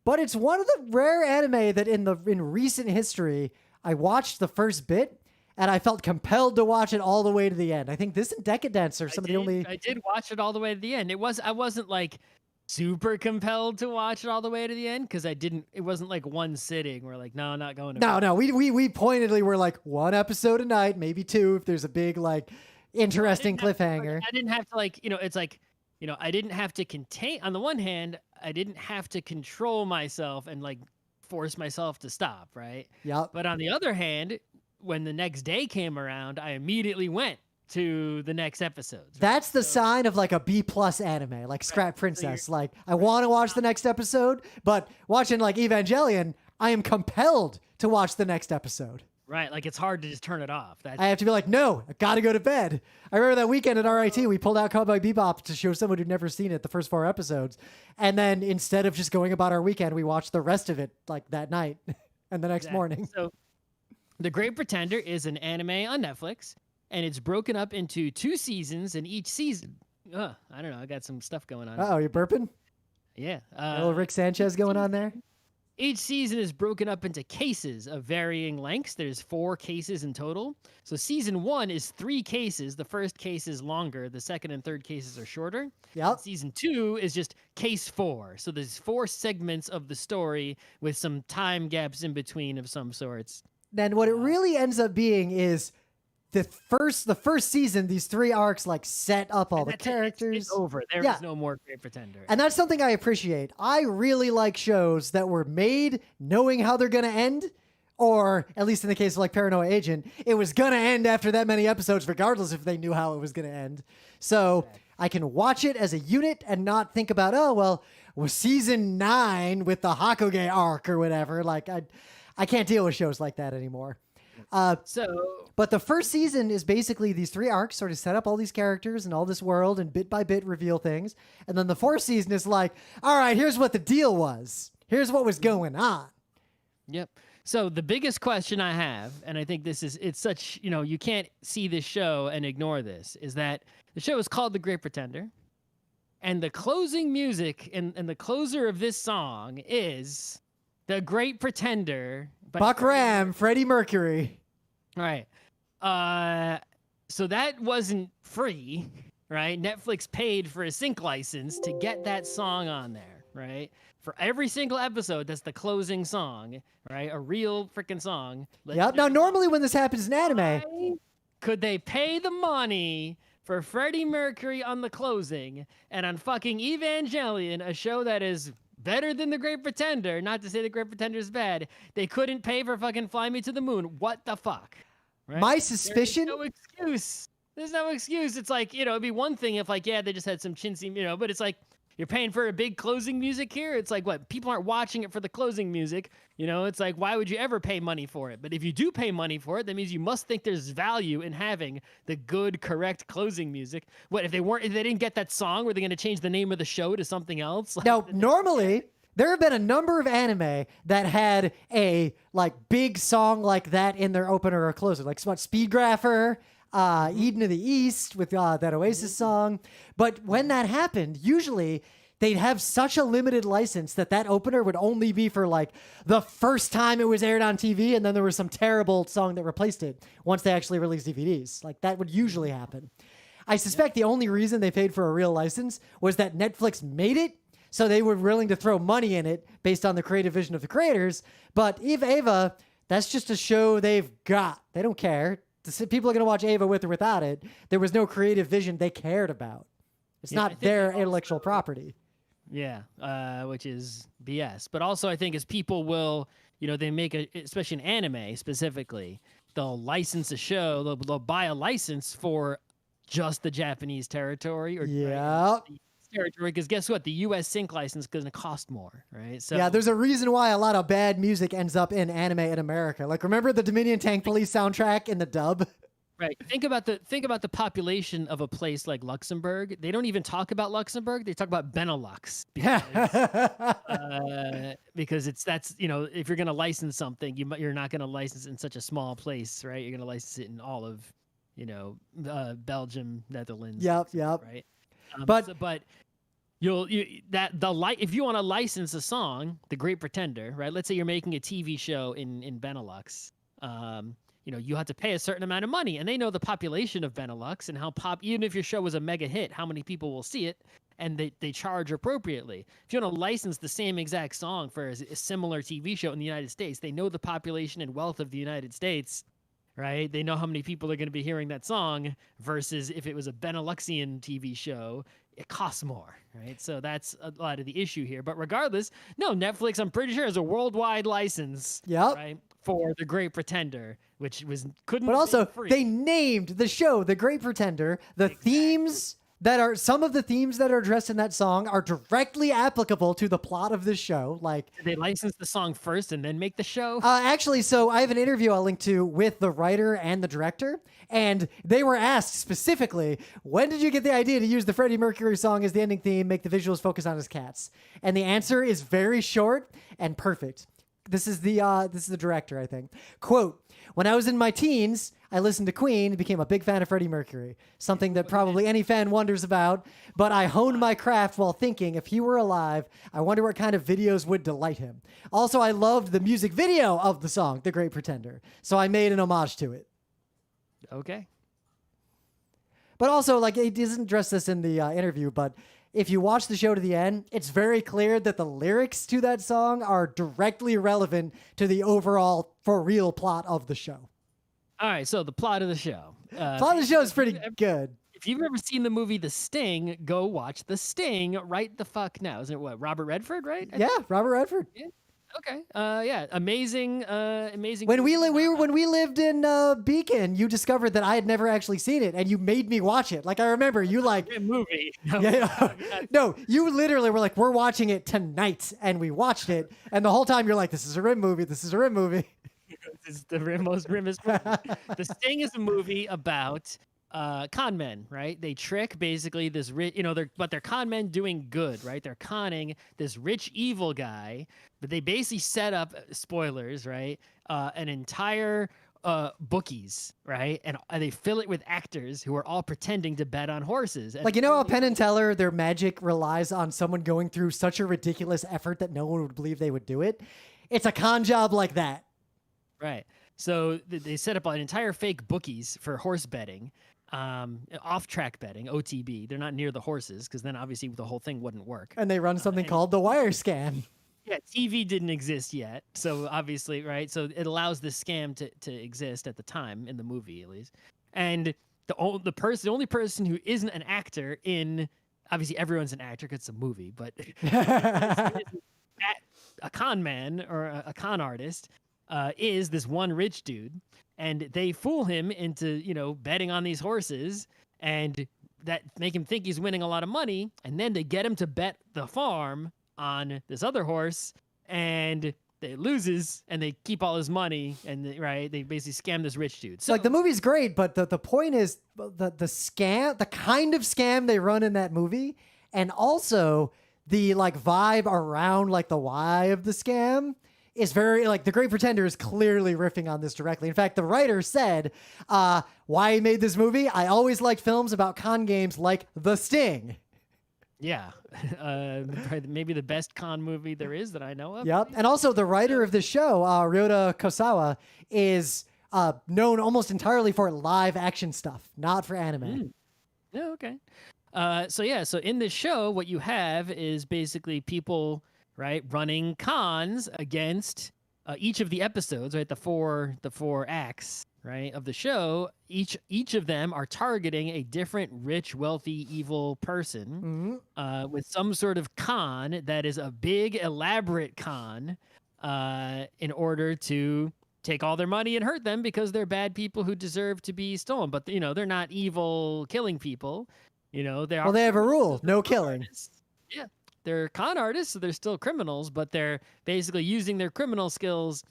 But it's one of the rare anime that in recent history, I watched the first bit and I felt compelled to watch it all the way to the end. I think this and Decadence are some of the only... I did watch it all the way to the end. I wasn't like super compelled to watch it all the way to the end because it wasn't like one sitting where like, no, I'm not going to. No, we pointedly were like one episode a night, maybe two if there's a big like interesting cliffhanger. I didn't have to like, it's like, I didn't have to contain, on the one hand, I didn't have to control myself and like force myself to stop, right? Yep. But on the other hand, when the next day came around, I immediately went to the next episodes. Right? That's the sign of like a B+ anime, like Scrap Princess. So like, I want to watch the next episode, but watching like Evangelion, I am compelled to watch the next episode. Right, like it's hard to just turn it off. I have to be like, no, I gotta go to bed. I remember that weekend at RIT, we pulled out Cowboy Bebop to show someone who'd never seen it, the first 4 episodes. And then instead of just going about our weekend, we watched the rest of it like that night and the next morning. So The Great Pretender is an anime on Netflix, and it's broken up into 2 seasons, and each season... I don't know, I got some stuff going on. Uh-oh, you burping? Yeah. A little Rick Sanchez going on there? Each season is broken up into cases of varying lengths. There's 4 cases in total. So season 1 is 3 cases. The first case is longer. The second and third cases are shorter. Yep. Season 2 is just case 4. So there's 4 segments of the story with some time gaps in between of some sorts. Then what it really ends up being is the first season, these 3 arcs like set up all the characters. It's over. There is no more Great Pretender. And that's something I appreciate. I really like shows that were made knowing how they're going to end, or at least in the case of like Paranoia Agent, it was going to end after that many episodes, regardless if they knew how it was going to end. So I can watch it as a unit and not think about, was season 9 with the Hokage arc or whatever. Like I can't deal with shows like that anymore. But the first season is basically these 3 arcs sort of set up all these characters and all this world and bit by bit reveal things. And then the 4th season is like, all right, here's what the deal was. Here's what was going on. Yep. So the biggest question I have, and I think it's such, you can't see this show and ignore this, is that the show is called The Great Pretender. And the closing music and the closer of this song is The Great Pretender. Buck Ram, Freddie Mercury. Right. So that wasn't free, right? Netflix paid for a sync license to get that song on there, right? For every single episode, that's the closing song, right? A real freaking song. Yep. Now, normally when this happens in anime... Could they pay the money for Freddie Mercury on the closing and on fucking Evangelion, a show that is... better than The Great Pretender, not to say The Great Pretender is bad, they couldn't pay for fucking Fly Me to the Moon. What the fuck? Right? My suspicion... There's no excuse. There's no excuse. It's like, it'd be one thing if like, they just had some chintzy, but it's like, you're paying for a big closing music here? It's like, what? People aren't watching it for the closing music. It's like, why would you ever pay money for it? But if you do pay money for it, that means you must think there's value in having the good, correct closing music. What, if they didn't get that song, were they going to change the name of the show to something else? Now, normally... there have been a number of anime that had a like big song like that in their opener or closer, like Speed Grapher, Eden of the East with that Oasis song. But when that happened, usually they'd have such a limited license that opener would only be for like the first time it was aired on TV, and then there was some terrible song that replaced it once they actually released DVDs. Like that would usually happen. I suspect the only reason they paid for a real license was that Netflix made it, so they were willing to throw money in it based on the creative vision of the creators. But Eva, that's just a show they've got. They don't care. People are going to watch Eva with or without it. There was no creative vision they cared about. It's not their intellectual property. Yeah, which is BS. But also, I think as people will, they make especially in anime specifically, they'll license a show. They'll buy a license for just the Japanese territory or Yeah. territory, because guess what? The U.S. sync license is going to cost more, right? So Yeah, there's a reason why a lot of bad music ends up in anime in America. Like, remember the Dominion Tank Police soundtrack in the dub? right. Think about the population of a place like Luxembourg. They don't even talk about Luxembourg. They talk about Benelux because that's if you're going to license something, you're not going to license it in such a small place, right? You're going to license it in all of Belgium, Netherlands. Yep. Right. But if you want to license a song, The Great Pretender, right? Let's say you're making a TV show in Benelux. You have to pay a certain amount of money, and they know the population of Benelux and even if your show was a mega hit, how many people will see it, and they charge appropriately. If you want to license the same exact song for a similar TV show in the United States, they know the population and wealth of the United States, right? They know how many people are going to be hearing that song versus if it was a Beneluxian TV show, it costs more, right? So that's a lot of the issue here. But regardless, no, Netflix, I'm pretty sure, has a worldwide license, right, for The Great Pretender, which couldn't. But also, be free. they named the show The Great Pretender. The themes some of the themes that are addressed in that song are directly applicable to the plot of this show. Like, did they license the song first and then make the show? Actually, so I have an interview I'll link to with the writer and the director, and they were asked specifically, when did you get the idea to use the Freddie Mercury song as the ending theme, make the visuals focus on his cats? And the answer is very short and perfect. This is the director, I think. Quote, "When I was in my teens, I listened to Queen and became a big fan of Freddie Mercury, something that probably any fan wonders about, but I honed my craft while thinking, if he were alive, I wonder what kind of videos would delight him. Also, I loved the music video of the song, The Great Pretender, so I made an homage to it." Okay. But also, like, he doesn't address this in the interview, but if you watch the show to the end, it's very clear that the lyrics to that song are directly relevant to the overall, for real plot of the show. All right, so the plot of the show. Plot of the show is pretty good. If you've ever seen the movie The Sting, go watch The Sting right the fuck now. Isn't it what, Robert Redford, right? Yeah, Robert Redford. Yeah. Okay. Yeah. Amazing. Amazing. When we lived in Beacon, you discovered that I had never actually seen it, and you made me watch it. Like, I remember you like movie. No, you literally were like, "We're watching it tonight," and we watched it, and the whole time you're like, "This is a Rim movie. This is a Rim movie." This is the most grimmest movie. The Sting is a movie about con men, right? They trick basically this rich, they're con men doing good, right? They're conning this rich evil guy, but they basically set up, spoilers, right? An entire bookies, right? And they fill it with actors who are all pretending to bet on horses. And like, how Penn and Teller, their magic relies on someone going through such a ridiculous effort that no one would believe they would do it. It's a con job like that. Right. So they set up an entire fake bookies for horse betting, off-track betting, OTB. They're not near the horses because then obviously the whole thing wouldn't work. And they run something called the wire scam. Yeah, TV didn't exist yet, so obviously, right? So it allows this scam to exist at the time in the movie, at least. And the only person who isn't an actor in, obviously everyone's an actor because it's a movie, but a con man or a con artist is this one rich dude, and they fool him into betting on these horses, and that make him think he's winning a lot of money, and then they get him to bet the farm on this other horse, and it loses, and they keep all his money, and they basically scam this rich dude. So like, the movie's the but the point is the scam, the kind of scam they run in that movie, and also the vibe around the why of the scam is very The Great Pretender is clearly riffing on this directly. In fact, the writer said, why he made this movie, "I always liked films about con games like The Sting." Yeah, maybe the best con movie there is that I know of. Yep, and also the writer of the show, Ryota Kosawa, is known almost entirely for live action stuff, not for anime. Yeah, okay. So in this show, what you have is basically people, right, running cons against each of the episodes, right, the four acts, right, of the show, each of them are targeting a different rich, wealthy, evil person with some sort of con that is a big, elaborate con in order to take all their money and hurt them because they're bad people who deserve to be stolen. But, they're not evil killing people. They have a rule, no killing. Artists. Yeah, they're con artists, so they're still criminals, but they're basically using their criminal skills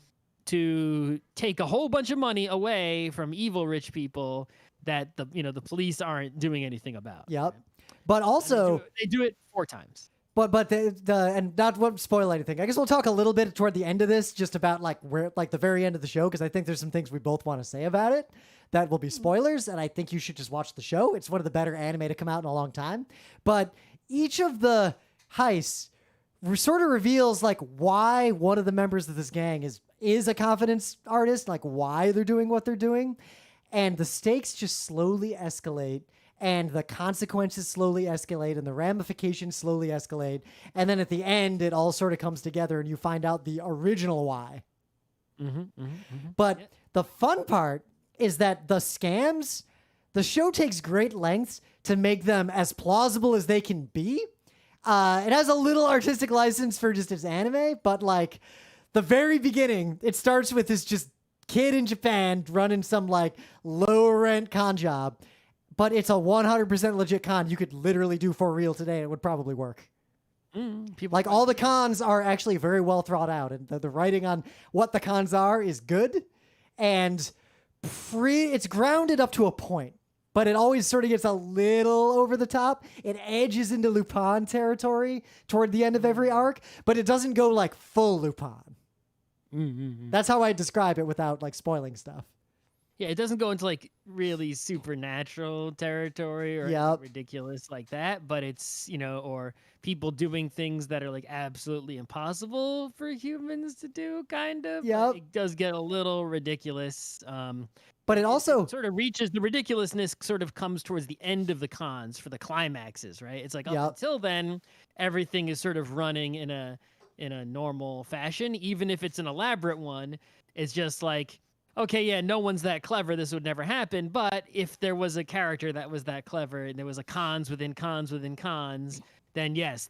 to take a whole bunch of money away from evil rich people that the police aren't doing anything about. Yep. Right? But also they do it 4 times. But and not to spoil anything. I guess we'll talk a little bit toward the end of this, just about the very end of the show, because I think there's some things we both want to say about it that will be spoilers, and I think you should just watch the show. It's one of the better anime to come out in a long time. But each of the heists sort of reveals why one of the members of this gang is a confidence artist, why they're doing what they're doing, and the stakes just slowly escalate. And the consequences slowly escalate, and the ramifications slowly escalate. And then at the end, it all sort of comes together, and you find out the original why. But the fun part is that the scams, the show takes great lengths to make them as plausible as they can be. It has a little artistic license for just its anime, but the very beginning, it starts with this just kid in Japan running some low-rent con job. But it's a 100% legit con you could literally do for real today, and it would probably work. All the cons are actually very well thought out, and the writing on what the cons are is good, and it's grounded up to a point, but it always sort of gets a little over the top. It edges into Lupin territory toward the end of every arc, but it doesn't go full Lupin. That's how I describe it without spoiling stuff. Yeah, it doesn't go into really supernatural territory or ridiculous like that, but it's, or people doing things that are absolutely impossible for humans to do, kind of. Yep. It does get a little ridiculous. But it also sort of reaches the ridiculousness, sort of comes towards the end of the cons for the climaxes, right? It's up until then, everything is sort of running in a normal fashion, even if it's an elaborate one. It's just okay, yeah, no one's that clever. This would never happen. But if there was a character that was that clever and there was a cons within cons within cons, then yes,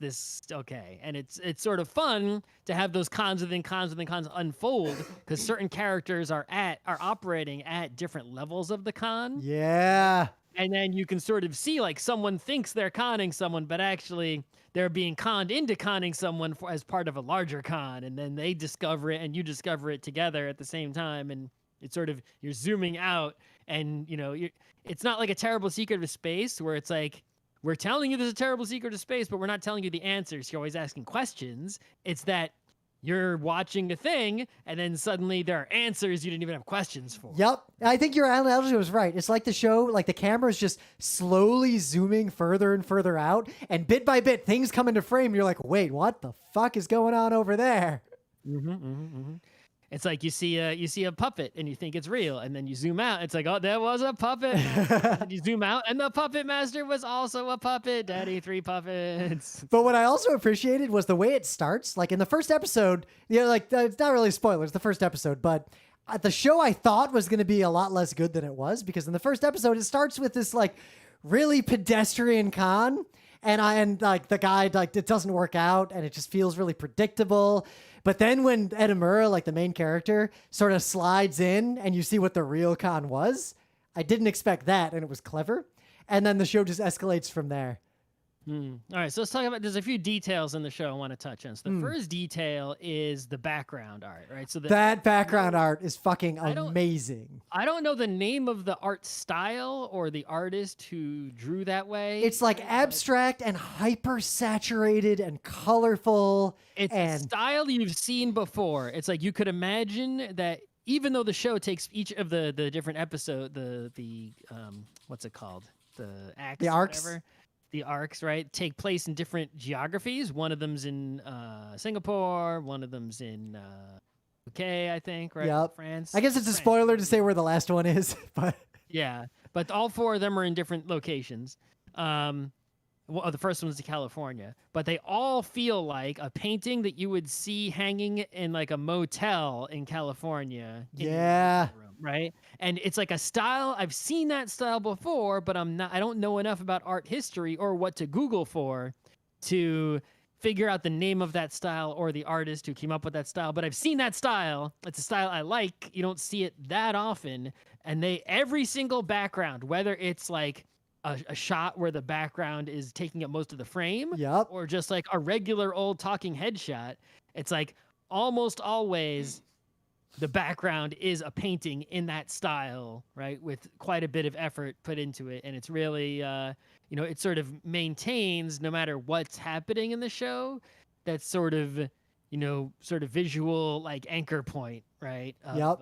okay. And it's sort of fun to have those cons within cons within cons unfold because certain characters are operating at different levels of the con. Yeah. And then you can sort of see someone thinks they're conning someone, but actually they're being conned into conning someone as part of a larger con. And then they discover it and you discover it together at the same time. And it's sort of, you're zooming out and, it's not like a terrible secret of space where it's we're telling you there's a terrible secret of space, but we're not telling you the answers. You're always asking questions. It's that you're watching a thing and then suddenly there are answers you didn't even have questions for. Yep. I think your analogy was right. It's like the show, the camera is just slowly zooming further and further out, and bit by bit, things come into frame. You're like, wait, what the fuck is going on over there? It's you see a puppet and you think it's real, and then you zoom out. It's oh, there was a puppet. And you zoom out, and the puppet master was also a puppet. Daddy, 3 puppets. But what I also appreciated was the way it starts. In the first episode, it's not really spoilers, the first episode, but the show I thought was going to be a lot less good than it was, because in the first episode, it starts with this really pedestrian con, and the guy it doesn't work out, and it just feels really predictable. But then when Edamura, the main character, sort of slides in and you see what the real con was, I didn't expect that, and it was clever. And then the show just escalates from there. All right, so let's talk about, there's a few details in the show I want to touch on. So the first detail is the background art, right? So that background art is fucking amazing. I don't know the name of the art style or the artist who drew that way. It's abstract and hyper saturated and colorful. It's a style you've seen before. It's you could imagine that even though the show takes each of the different episode, the what's it called? The acts. The arcs. Whatever. The arcs, right, take place in different geographies. One of them's in Singapore. One of them's in UK, I think, right? Yep. France. I guess it's a spoiler to say where the last one is, but yeah. But all 4 of them are in different locations. Well, the first one's to California, but they all feel like a painting that you would see hanging in like a motel in California. In your Yeah. hotel room, right? And it's like a style. I've seen that style before, but I don't know enough about art history or what to Google for to figure out the name of that style or the artist who came up with that style. But I've seen that style. It's a style I like. You don't see it that often. And every single background, whether it's like a shot where the background is taking up most of the frame, Yep. or just like a regular old talking head shot, it's like almost always the background is a painting in that style, right? With quite a bit of effort put into it. And it's really, it sort of maintains, no matter what's happening in the show, that sort of visual like anchor point, right? Of,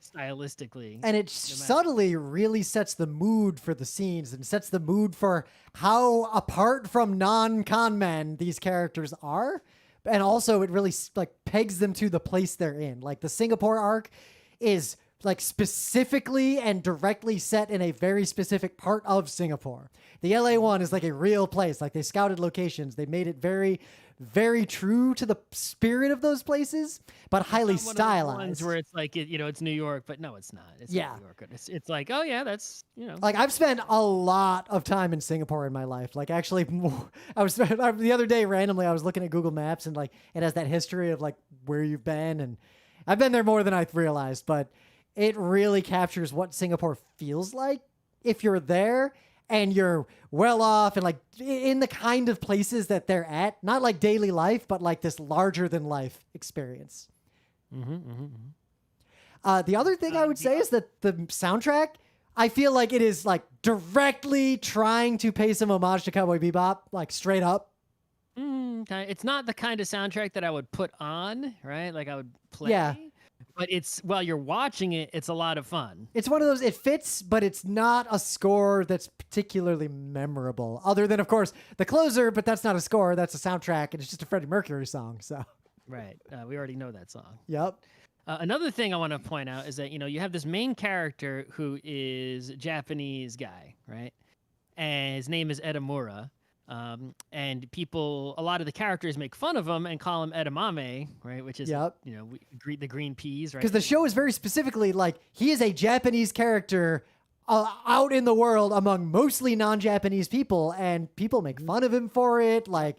stylistically. And it subtly really sets the mood for the scenes and sets the mood for how, apart from non-con men, these characters are. And also it really like pegs them to the place they're in. Like the Singapore arc is like specifically and directly set in a very specific part of Singapore. The LA one is like a real place. Like they scouted locations. They made it very, very true to the spirit of those places, but highly stylized. Ones where it's like, it's New York, but no, it's not. It's not New York. It's like, oh yeah, that's, Like I've spent a lot of time in Singapore in my life. Like actually, the other day randomly I was looking at Google Maps and like it has that history of like where you've been, and I've been there more than I realized. But it really captures what Singapore feels like if you're there and you're well off and like in the kind of places that they're at, not like daily life, but like this larger than life experience. The other thing I would say is that the soundtrack, I feel like it is like directly trying to pay some homage to Cowboy Bebop, like straight up. It's not the kind of soundtrack that I would put on, right? Like I would play. Yeah. But while you're watching it, it's a lot of fun. It's one of those, it fits, but it's not a score that's particularly memorable. Other than, of course, the closer, but that's not a score, that's a soundtrack, and it's just a Freddie Mercury song, so. Right. We already know that song. Yep. Another thing I want to point out is that, you have this main character who is a Japanese guy, right? And his name is Edamura. And a lot of the characters make fun of him and call him edamame, right? Which is, the green peas, right? Because the show is very specifically like, he is a Japanese character out in the world among mostly non-Japanese people, and people make fun of him for it. Like,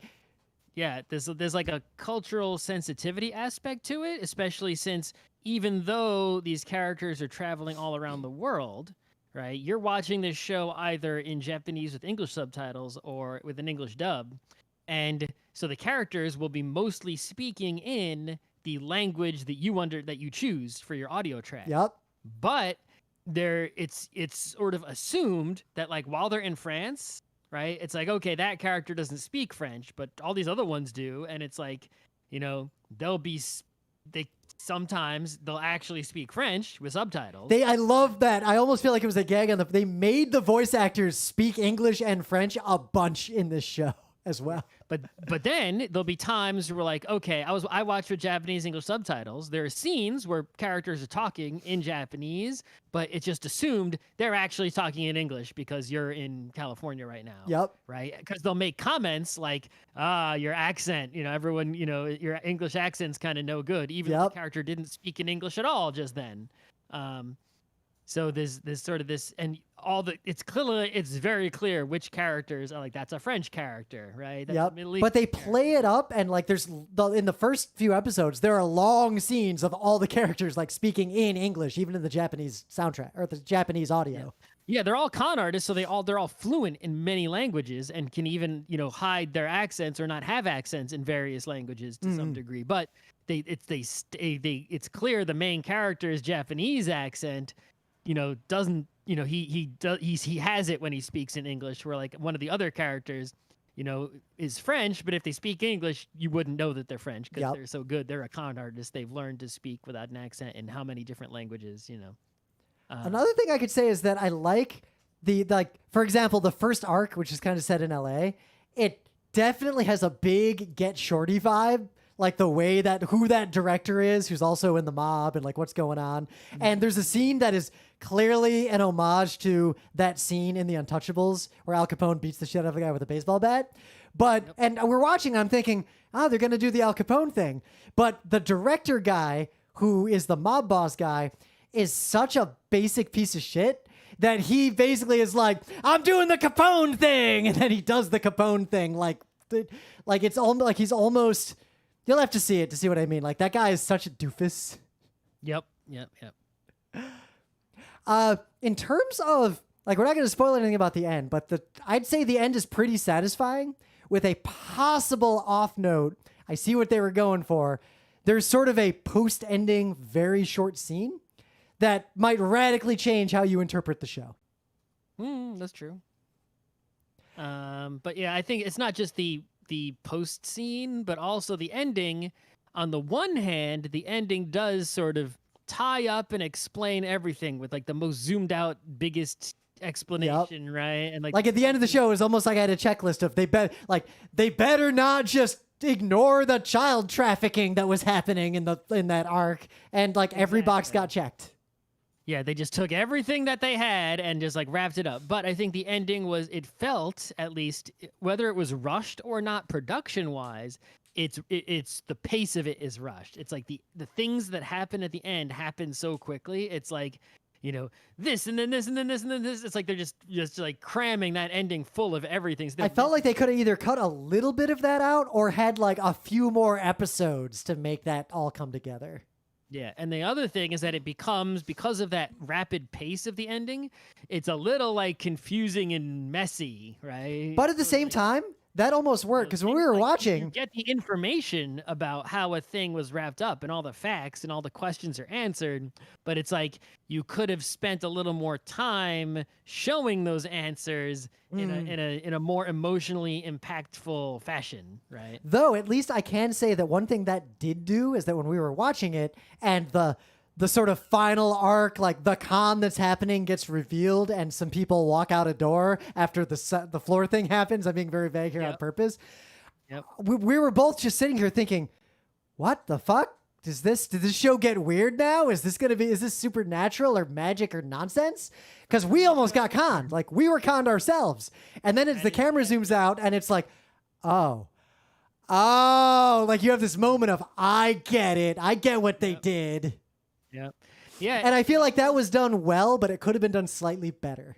yeah, there's like a cultural sensitivity aspect to it, especially since even though these characters are traveling all around the world, right? You're watching this show either in Japanese with English subtitles or with an English dub. And so the characters will be mostly speaking in the language that you choose for your audio track. Yep. But it's sort of assumed that like while they're in France, right? It's like, okay, that character doesn't speak French, but all these other ones do. And it's like, sometimes they'll actually speak French with subtitles. I love that. I almost feel like it was a gag on they made the voice actors speak English and French a bunch in this show as well. But then there'll be times where like, okay, I watched with Japanese English subtitles. There are scenes where characters are talking in Japanese, but it's just assumed they're actually talking in English because you're in California right now. Yep. Right? Because they'll make comments like, your accent, everyone, your English accent's kind of no good, even if the character didn't speak in English at all just then. So there's sort of this, and it's very clear which characters are like, that's a French character, right? That's a Middle East but they character. play it up, and like in the first few episodes, there are long scenes of all the characters like speaking in English, even in the Japanese soundtrack or the Japanese audio. Yeah, they're all con artists, so they're all fluent in many languages and can even hide their accents or not have accents in various languages to some degree. But it's clear the main character's Japanese accent doesn't, he has it when he speaks in English, where like one of the other characters, is French, but if they speak English, you wouldn't know that they're French because they're so good. They're a con artist. They've learned to speak without an accent in how many different languages, Another thing I could say is that I like for example, the first arc, which is kind of set in LA, it definitely has a big Get Shorty vibe. like the way that who that director is, who's also in the mob, and like what's going on. And there's a scene that is clearly an homage to that scene in The Untouchables where Al Capone beats the shit out of a guy with a baseball bat. But and we're watching, I'm thinking, oh, they're gonna do the Al Capone thing. But the director guy, who is the mob boss guy, is such a basic piece of shit that he basically is like, I'm doing the Capone thing, and then he does the Capone thing. Like it's almost like he's almost. You'll have to see it to see what I mean. Like that guy is such a doofus. Yep. In terms of like, we're not going to spoil anything about the end, but I'd say the end is pretty satisfying. With a possible off note, I see what they were going for. There's sort of a post-ending, very short scene that might radically change how you interpret the show. That's true. But yeah, I think it's not just the post scene, but also the ending. On the one hand, the ending does sort of tie up and explain everything with like the most zoomed out, biggest explanation, right? And like at the end of the show, it's almost like I had a checklist of they better not just ignore the child trafficking that was happening in that arc, and like every box got checked. Yeah, they just took everything that they had and just like wrapped it up. But I think the ending was, it felt, at least, whether it was rushed or not production wise, it's the pace of it is rushed. It's like the things that happen at the end happen so quickly. It's like, you know, this and then this and then this and then this. It's like they're just like cramming that ending full of everything. So I felt like they could have either cut a little bit of that out or had like a few more episodes to make that all come together. Yeah, and the other thing is that it becomes, because of that rapid pace of the ending, it's a little like confusing and messy, right? But at the same time, that almost worked, because when we were watching, you get the information about how a thing was wrapped up and all the facts and all the questions are answered, but it's like you could have spent a little more time showing those answers in a more emotionally impactful fashion, right? Though at least I can say that one thing that did do is that when we were watching it and the sort of final arc, like the con that's happening gets revealed and some people walk out a door after the floor thing happens. I'm being very vague here on purpose. Yep. We were both just sitting here thinking, what the fuck? Did this show get weird now? Is this supernatural or magic or nonsense? Because we almost got conned. Like we were conned ourselves. And then as the camera zooms out and it's like, oh, like you have this moment of, I get it. I get what they did. Yeah. And I feel like that was done well, but it could have been done slightly better.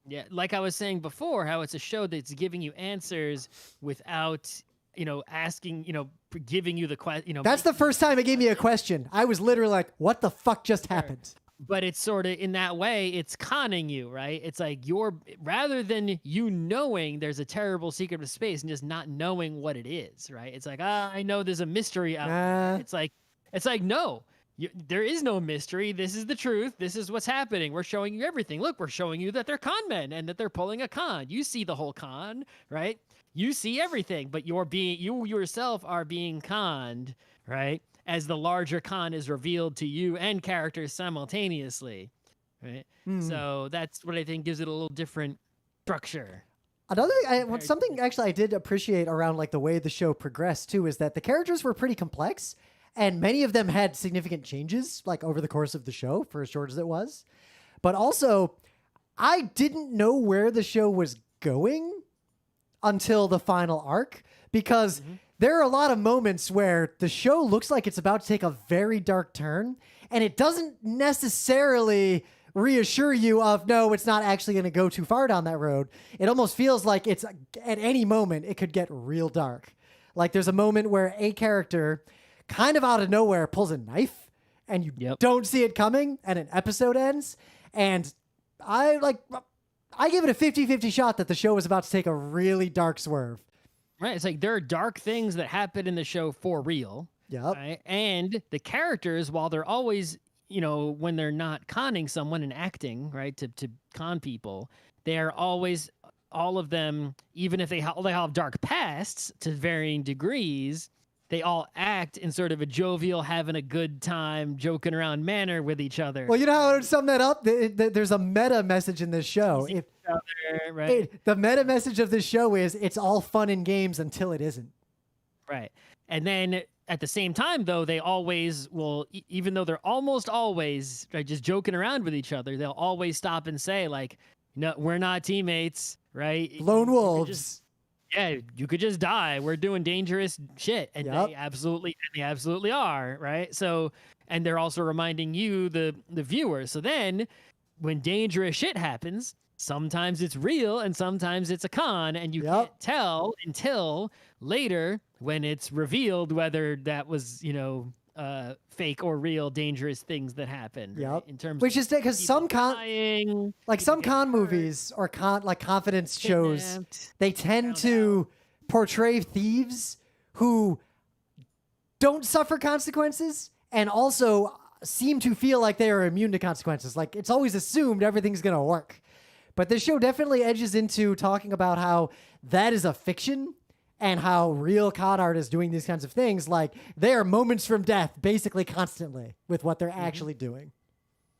Yeah, like I was saying before, how it's a show that's giving you answers without, asking, giving you the question, That's the first time it gave me a question. I was literally like, what the fuck just happened? But it's sort of, in that way, it's conning you, right? It's like rather than you knowing there's a terrible secret of space and just not knowing what it is, right? It's like, I know there's a mystery out there. It's like, no. There is no mystery. This is the truth. This is what's happening. We're showing you everything. Look, we're showing you that they're con men and that they're pulling a con. You see the whole con, right? You see everything, but you yourself are being conned, right? As the larger con is revealed to you and characters simultaneously, right? So that's what I think gives it a little different structure. Another thing, something actually I did appreciate around like the way the show progressed too, is that the characters were pretty complex. And many of them had significant changes, like over the course of the show, for as short as it was. But also, I didn't know where the show was going until the final arc, because there are a lot of moments where the show looks like it's about to take a very dark turn, and it doesn't necessarily reassure you of, no, it's not actually going to go too far down that road. It almost feels like it's at any moment it could get real dark. Like there's a moment where a character kind of out of nowhere pulls a knife and you don't see it coming and an episode ends. And I give it a 50-50 shot that the show was about to take a really dark swerve. Right. It's like there are dark things that happen in the show for real. Yep. Right? And the characters, while they're always, when they're not conning someone and acting, right, to con people, they are always, all of them, even if they all have dark pasts to varying degrees, they all act in sort of a jovial, having a good time, joking around manner with each other. Well, you know how I would sum that up? There's a meta message in this show. The meta message of this show is it's all fun and games until it isn't. Right. And then at the same time, though, they always will, even though they're almost always right, just joking around with each other, they'll always stop and say, like, no, we're not teammates, right? Lone You could wolves. just- yeah, you could just die. We're doing dangerous shit. And Yep. they absolutely are, right? So, and they're also reminding you, the viewer. So then when dangerous shit happens, sometimes it's real and sometimes it's a con, and you Yep. can't tell until later when it's revealed whether that was, fake or real dangerous things that happened. Yep. Right? In terms Which of is because some dying, some people con getting hurt, movies or confidence shows, kidnapped. they tend found to portray thieves who don't suffer consequences and also seem to feel like they are immune to consequences. Like, it's always assumed everything's going to work. But this show definitely edges into talking about how that is a fiction and how real con artists doing these kinds of things, like, they are moments from death basically constantly with what they're actually doing.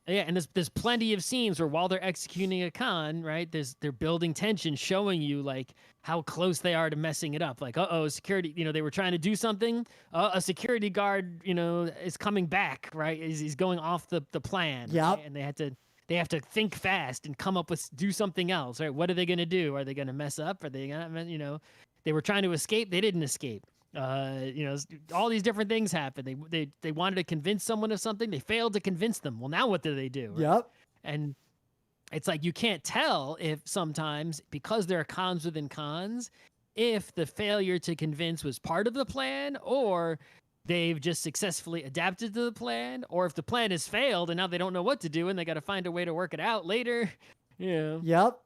Yeah, and there's plenty of scenes where while they're executing a con, right, they're building tension, showing you like how close they are to messing it up. Like, security, they were trying to do something. A security guard, is coming back, right? He's going off the plan. Yep. Right? And they have to think fast and come up with do something else, right? What are they gonna do? Are they gonna mess up? Are they gonna, they were trying to escape. They didn't escape. All these different things happened. They wanted to convince someone of something. They failed to convince them. Well, now what do they do? Right? Yep. And it's like you can't tell if sometimes, because there are cons within cons, if the failure to convince was part of the plan or they've just successfully adapted to the plan, or if the plan has failed and now they don't know what to do and they got to find a way to work it out later. Yep.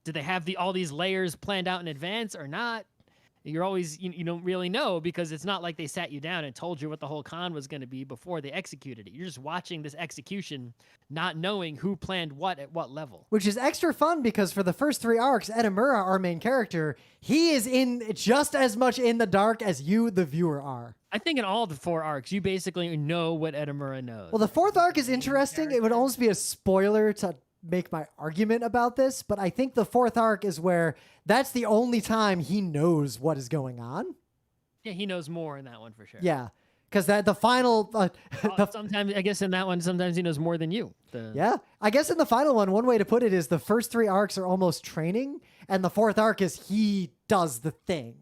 Do they have all these layers planned out in advance or not? You're always, you don't really know, because it's not like they sat you down and told you what the whole con was going to be before they executed it. You're just watching this execution, not knowing who planned what at what level. Which is extra fun because for the first 3 arcs, Edamura, our main character, he is in just as much in the dark as you, the viewer, are. I think in all the 4 arcs, you basically know what Edamura knows. Well, the 4th arc is interesting. It would almost be a spoiler to make my argument about this, but I think the 4th arc is where that's the only time he knows what is going on. Yeah, he knows more in that one for sure. Yeah, because the final... sometimes, I guess in that one, sometimes he knows more than you. Yeah, I guess in the final one way to put it is the first 3 arcs are almost training, and the 4th arc is he does the thing.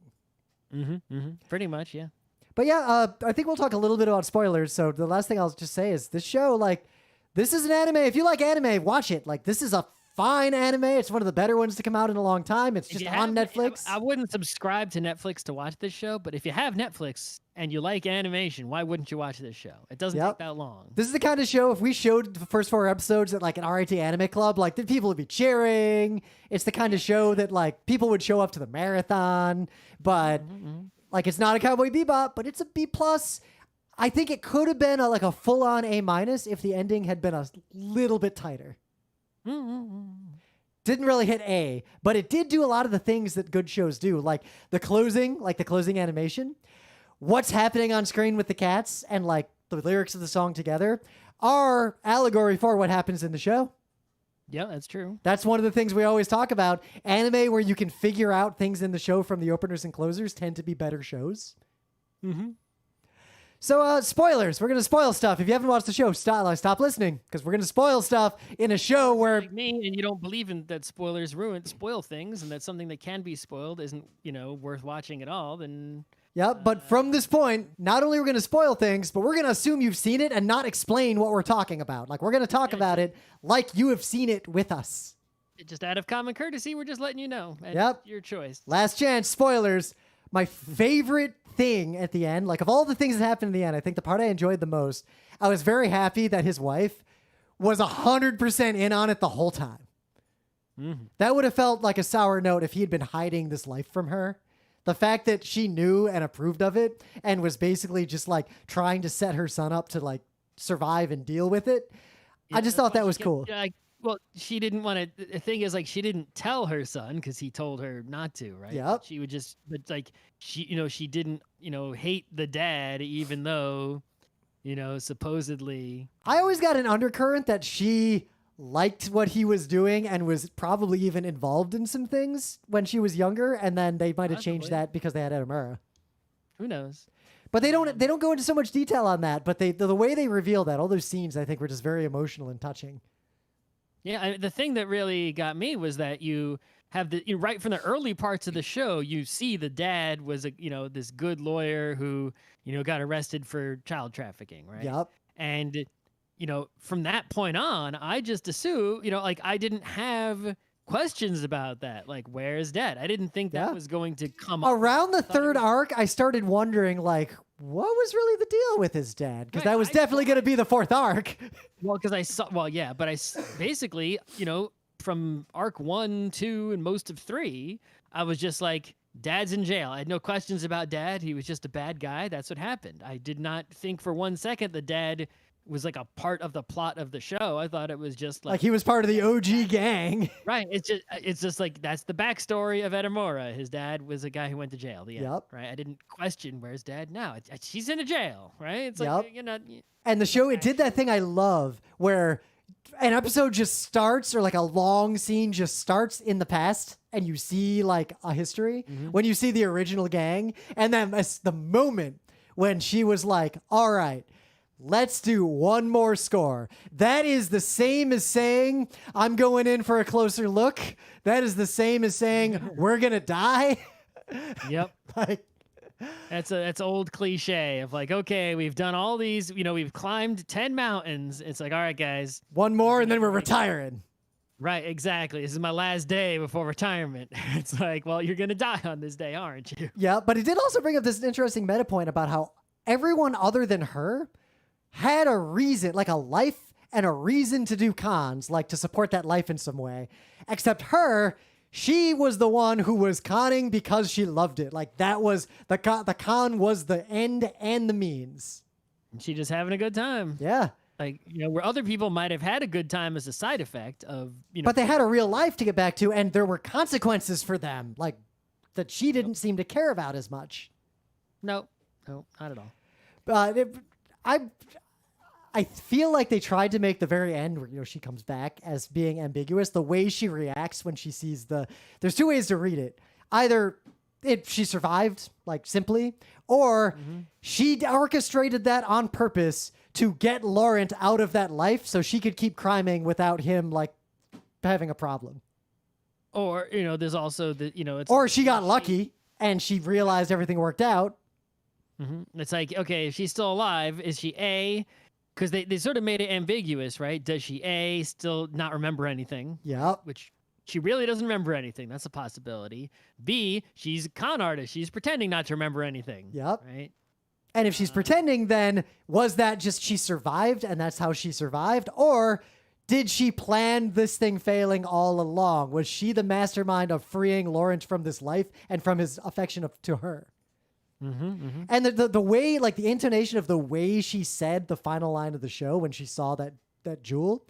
Pretty much, yeah. But yeah, I think we'll talk a little bit about spoilers. So the last thing I'll just say is this show, like, this is an anime. If you like anime, watch it. Like, this is a fine anime. It's one of the better ones to come out in a long time. It's just on Netflix. I wouldn't subscribe to Netflix to watch this show, but if you have Netflix and you like animation, why wouldn't you watch this show? It doesn't take that long. This is the kind of show, if we showed the first 4 episodes at like an RIT anime club, like, the people would be cheering. It's the kind of show that like people would show up to the marathon, but like, it's not a Cowboy Bebop, but it's a B+. I think it could have been a full-on A- if the ending had been a little bit tighter. Didn't really hit A, but it did do a lot of the things that good shows do, like the closing animation. What's happening on screen with the cats and like the lyrics of the song together are allegory for what happens in the show. Yeah, that's true. That's one of the things we always talk about. Anime where you can figure out things in the show from the openers and closers tend to be better shows. So, spoilers. We're going to spoil stuff. If you haven't watched the show, stop listening, because we're going to spoil stuff in a show where... Like me, and you don't believe in that spoilers spoil things, and that something that can be spoiled isn't, worth watching at all, then... Yeah, but from this point, not only are we going to spoil things, but we're going to assume you've seen it and not explain what we're talking about. Like, we're going to talk about it like you have seen it with us. Just out of common courtesy, we're just letting you know. Yep. Your choice. Last chance, spoilers. My favorite thing at the end, like, of all the things that happened in the end, I think the part I enjoyed the most, I was very happy that his wife was 100% in on it the whole time. That would have felt like a sour note if he had been hiding this life from her. The fact that she knew and approved of it and was basically just like trying to set her son up to like survive and deal with it. Yeah, I just thought that was cool. Well, she didn't want to. The thing is, like, she didn't tell her son because he told her not to, right? Yep. She would just, but like, she didn't, hate the dad, even though, supposedly. I always got an undercurrent that she liked what he was doing and was probably even involved in some things when she was younger, and then they might have changed that because they had Edamura. Who knows? But they don't go into so much detail on that. But the way they reveal that, all those scenes, I think, were just very emotional and touching. Yeah, the thing that really got me was that you have right from the early parts of the show, you see the dad was this good lawyer who got arrested for child trafficking, right? Yep. And from that point on, I just assumed, like I didn't have questions about that. Like, where's dad? I didn't think that was going to come up. Around the third arc, I started wondering, like, what was really the deal with his dad? Because that was definitely going to be the fourth arc. Well, because I saw, but I basically, from arc 1, 2, and most of 3, I was just like, dad's in jail. I had no questions about dad. He was just a bad guy. That's what happened. I did not think for 1 second the dad was like a part of the plot of the show. I thought it was just like he was part of the OG gang. Right. It's just like that's the backstory of Edamura. His dad was a guy who went to jail. The end, right. I didn't question where's dad now. She's in a jail, right? It's like And the show, it did that thing I love where an episode just starts, or like a long scene just starts in the past, and you see like a history when you see the original gang, and then it's the moment when she was like, all right, let's do one more score. That is the same as saying, I'm going in for a closer look. That is the same as saying, we're going to die. Yep. Like, that's old cliche of like, okay, we've done all these, we've climbed 10 mountains. It's like, all right, guys. One more and then we're retiring. Right, exactly. This is my last day before retirement. It's like, well, you're going to die on this day, aren't you? Yeah, but it did also bring up this interesting meta point about how everyone other than her had a reason, like a life and a reason to do cons, like to support that life in some way. Except her, she was the one who was conning because she loved it. Like that was the con was the end and the means. She just having a good time. Yeah. Like, where other people might have had a good time as a side effect of, But they had a real life to get back to, and there were consequences for them, like that she didn't seem to care about as much. No, not at all. I feel like they tried to make the very end where, she comes back as being ambiguous. The way she reacts when she sees there's two ways to read it. Either she survived, like simply, or she orchestrated that on purpose to get Laurent out of that life so she could keep criming without him, like, having a problem. Or, there's also it's or she got lucky and she realized everything worked out. It's like, okay, if she's still alive, is she A, because they sort of made it ambiguous, right? Does she A, still not remember anything? Yeah. Which she really doesn't remember anything. That's a possibility. B, she's a con artist. She's pretending not to remember anything. Yep. Right? And if she's pretending, then was that just she survived and that's how she survived? Or did she plan this thing failing all along? Was she the mastermind of freeing Laurent from this life and from his affection to her? And the way, like the intonation of the way she said the final line of the show when she saw that jewel,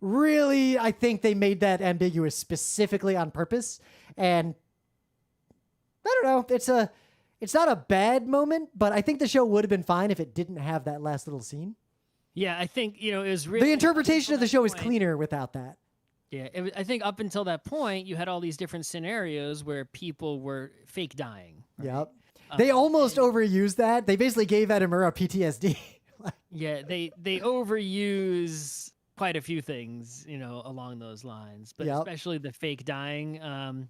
really, I think they made that ambiguous specifically on purpose. And I don't know, it's not a bad moment, but I think the show would have been fine if it didn't have that last little scene. Yeah, I think, it was really... The interpretation of the show is cleaner without that. Yeah, I think up until that point, you had all these different scenarios where people were fake dying. Right? Yep. They almost overused that. They basically gave Edamura PTSD. Yeah, they overuse quite a few things, along those lines, but especially the fake dying. And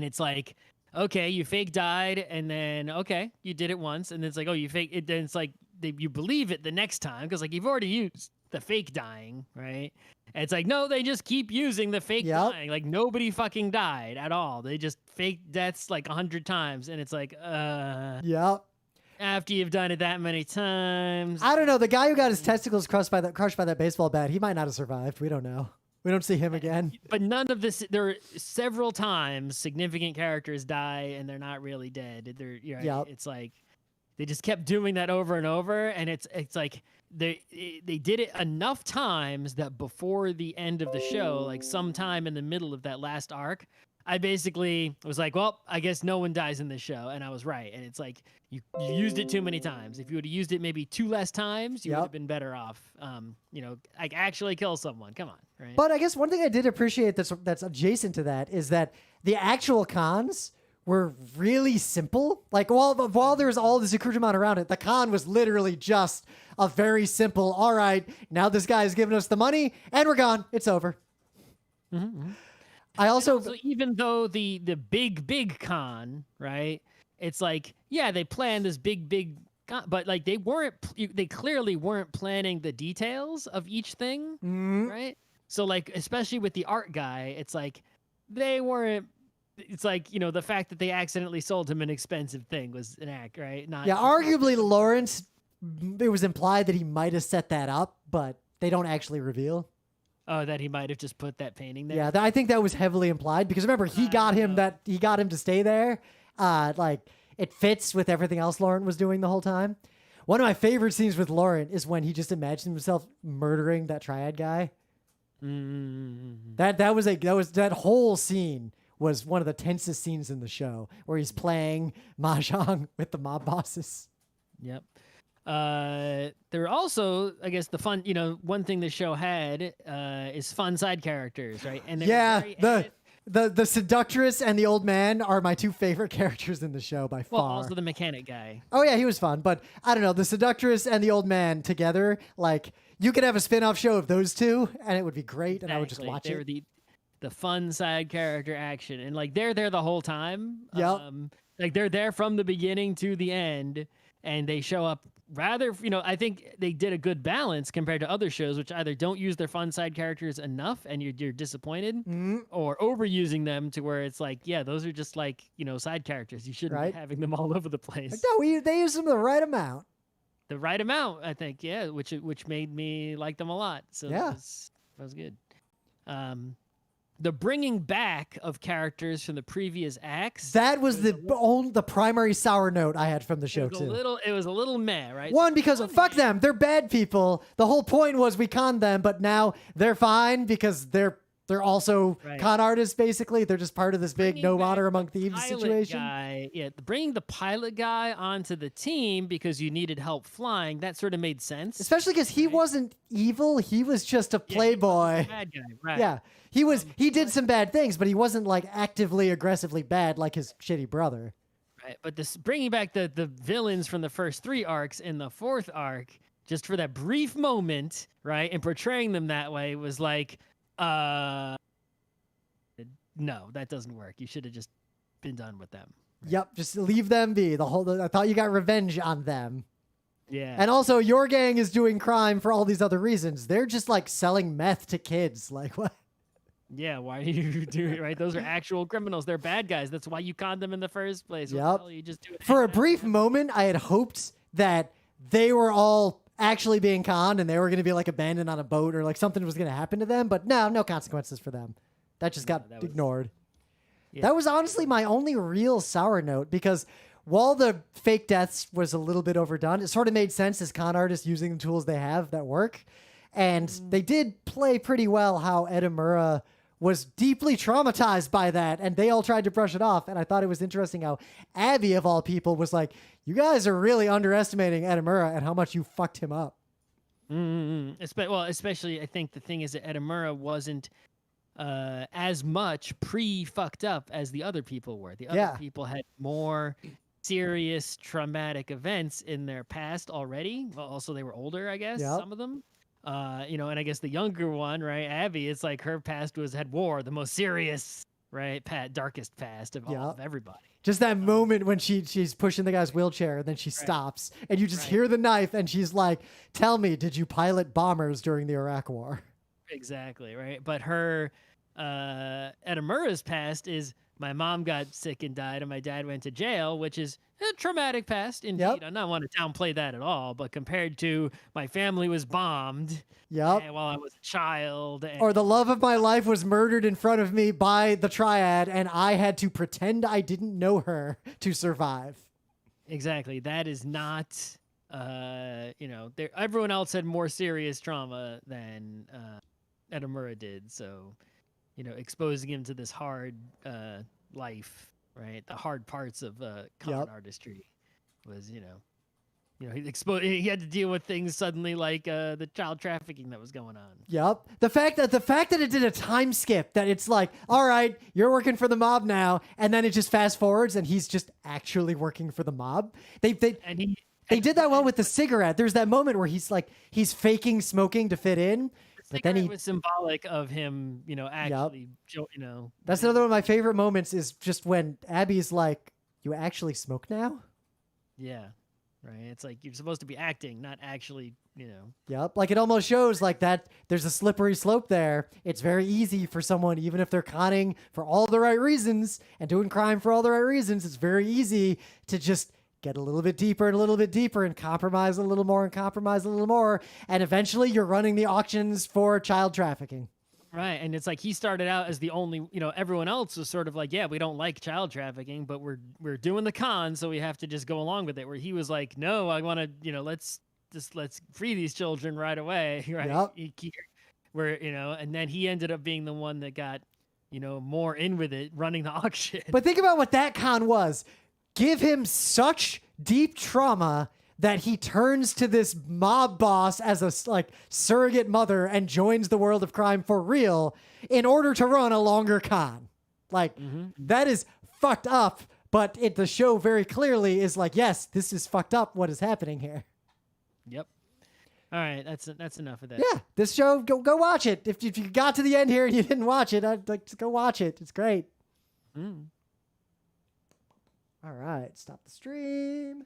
it's like, okay, you fake died, and then, okay, you did it once, and it's like, oh, you fake it, then it's like, you believe it the next time, because, like, you've already used the fake dying, right? And it's like, no, they just keep using the fake dying. Like, nobody fucking died at all. They just fake deaths, like, 100 times, and it's like, Yep. After you've done it that many times. I don't know. The guy who got his testicles crushed by that baseball bat, he might not have survived. We don't know. We don't see him again. But none of this, there are several times significant characters die and they're not really dead. It's like they just kept doing that over and over, and it's like they did it enough times that before the end of the show, like sometime in the middle of that last arc, I basically was like, well, I guess no one dies in this show, and I was right. And it's like you used it too many times. If you would have used it maybe 2 less times, you would have been better off. Like actually kill someone. Come on, right? But I guess one thing I did appreciate that's adjacent to that is that the actual cons were really simple. Like while there's all this accoutrement around it, the con was literally just a very simple, all right, now this guy is giving us the money and we're gone. It's over. Mm-hmm. I also even though the big con, right? It's like, yeah, they planned this big con, but like they clearly weren't planning the details of each thing, right? So like, especially with the art guy, it's like they weren't. It's like, you know, the fact that they accidentally sold him an expensive thing was an act, right? Not arguably Lawrence. It was implied that he might have set that up, but they don't actually reveal. Oh, that he might have just put that painting there. Yeah, I think that was heavily implied because remember he got him to stay there. Like it fits with everything else Lauren was doing the whole time. One of my favorite scenes with Lauren is when he just imagined himself murdering that triad guy. Mm-hmm. That whole scene was one of the tensest scenes in the show where he's playing mahjong with the mob bosses. Yep. There were also, I guess, the fun, you know, one thing the show had is fun side characters, right? And the seductress and the old man are my two favorite characters in the show by far. Well, also the mechanic guy. Oh yeah, he was fun, but I don't know, the seductress and the old man together, like you could have a spin-off show of those two and it would be great. Exactly. And I would just watch they it. Were the fun side character action, and like they're there the whole time. Yep. Like they're there from the beginning to the end, and they show up rather, you know, I think they did a good balance compared to other shows, which either don't use their fun side characters enough and you're disappointed, or overusing them to where it's like, yeah, those are just like, you know, side characters. You shouldn't be having them all over the place. No, they use them the right amount. The right amount, I think, yeah, which made me like them a lot. So yeah, that was good. The bringing back of characters from the previous acts. That was the primary sour note I had from the show too. It was a little meh, right? One, because fuck them, they're bad people. The whole point was we conned them, but now they're fine because they're also con artists. Basically, they're just part of this big no honor among thieves situation. Bringing the pilot guy onto the team because you needed help flying. That sort of made sense, especially because he wasn't evil. He was just a playboy. A bad guy, right? Yeah. He did some bad things, but he wasn't like actively, aggressively bad like his shitty brother. Right, but this bringing back the villains from the first 3 arcs in the 4th arc, just for that brief moment, right, and portraying them that way was like, no, that doesn't work. You should have just been done with them. Right? Yep, just leave them be. I thought you got revenge on them. Yeah. And also, your gang is doing crime for all these other reasons. They're just like selling meth to kids. Like what? Yeah, why are you doing it, right? Those are actual criminals. They're bad guys. That's why you conned them in the first place. Yep. You just do it. For a brief moment, I had hoped that they were all actually being conned and they were going to be like abandoned on a boat or like something was going to happen to them. But no consequences for them. That just got ignored. Yeah. That was honestly my only real sour note because while the fake deaths was a little bit overdone, it sort of made sense as con artists using the tools they have that work. And they did play pretty well how Edamura was deeply traumatized by that, and they all tried to brush it off. And I thought it was interesting how Abby, of all people, was like, you guys are really underestimating Edamura and how much you fucked him up. Well, especially, I think the thing is that Edamura wasn't as much pre-fucked up as the other people were. The other people had more serious traumatic events in their past already. Well, also, they were older, I guess, some of them. You know, and I guess the younger one, right, Abby, it's like her past had war, the most serious, right, darkest past of all of everybody. Just that moment when she's pushing the guy's wheelchair and then she stops and you just hear the knife and she's like, tell me, did you pilot bombers during the Iraq War? Exactly, right? But her, Edamura's past is my mom got sick and died and my dad went to jail, which is a traumatic past indeed. I don't want to downplay that at all, but compared to my family was bombed while I was a child. Or the love of my life was murdered in front of me by the triad and I had to pretend I didn't know her to survive. Exactly. That is not, you know, everyone else had more serious trauma than Edamura did. So, you know, exposing him to this hard life, right? The hard parts of con artistry was, you know, he had to deal with things suddenly like the child trafficking that was going on. Yep. The fact that it did a time skip, that it's like, all right, you're working for the mob now, and then it just fast forwards and he's just actually working for the mob. They did that well with the cigarette. There's that moment where he's faking smoking to fit in. But then it was symbolic of him, actually, That's another one of my favorite moments is just when Abby's like, you actually smoke now? Yeah. Right. It's like you're supposed to be acting, not actually, Yep. Like it almost shows like that there's a slippery slope there. It's very easy for someone, even if they're conning for all the right reasons and doing crime for all the right reasons, it's very easy to just get a little bit deeper and a little bit deeper and compromise a little more and compromise a little more. And eventually you're running the auctions for child trafficking. Right. And it's like he started out as the only, everyone else was sort of like, yeah, we don't like child trafficking, but we're doing the con, so we have to just go along with it. Where he was like, no, I want to, let's free these children right away. Right. Yep. And then he ended up being the one that got, more in with it, running the auction. But think about what that con was. Give him such deep trauma that he turns to this mob boss as a surrogate mother and joins the world of crime for real in order to run a longer con. That is fucked up, but the show very clearly is like, yes, this is fucked up. What is happening here? Yep. All right, that's enough of that. Yeah, this show, go watch it. If you got to the end here and you didn't watch it, I'd like to go watch it. It's great. All right, stop the stream.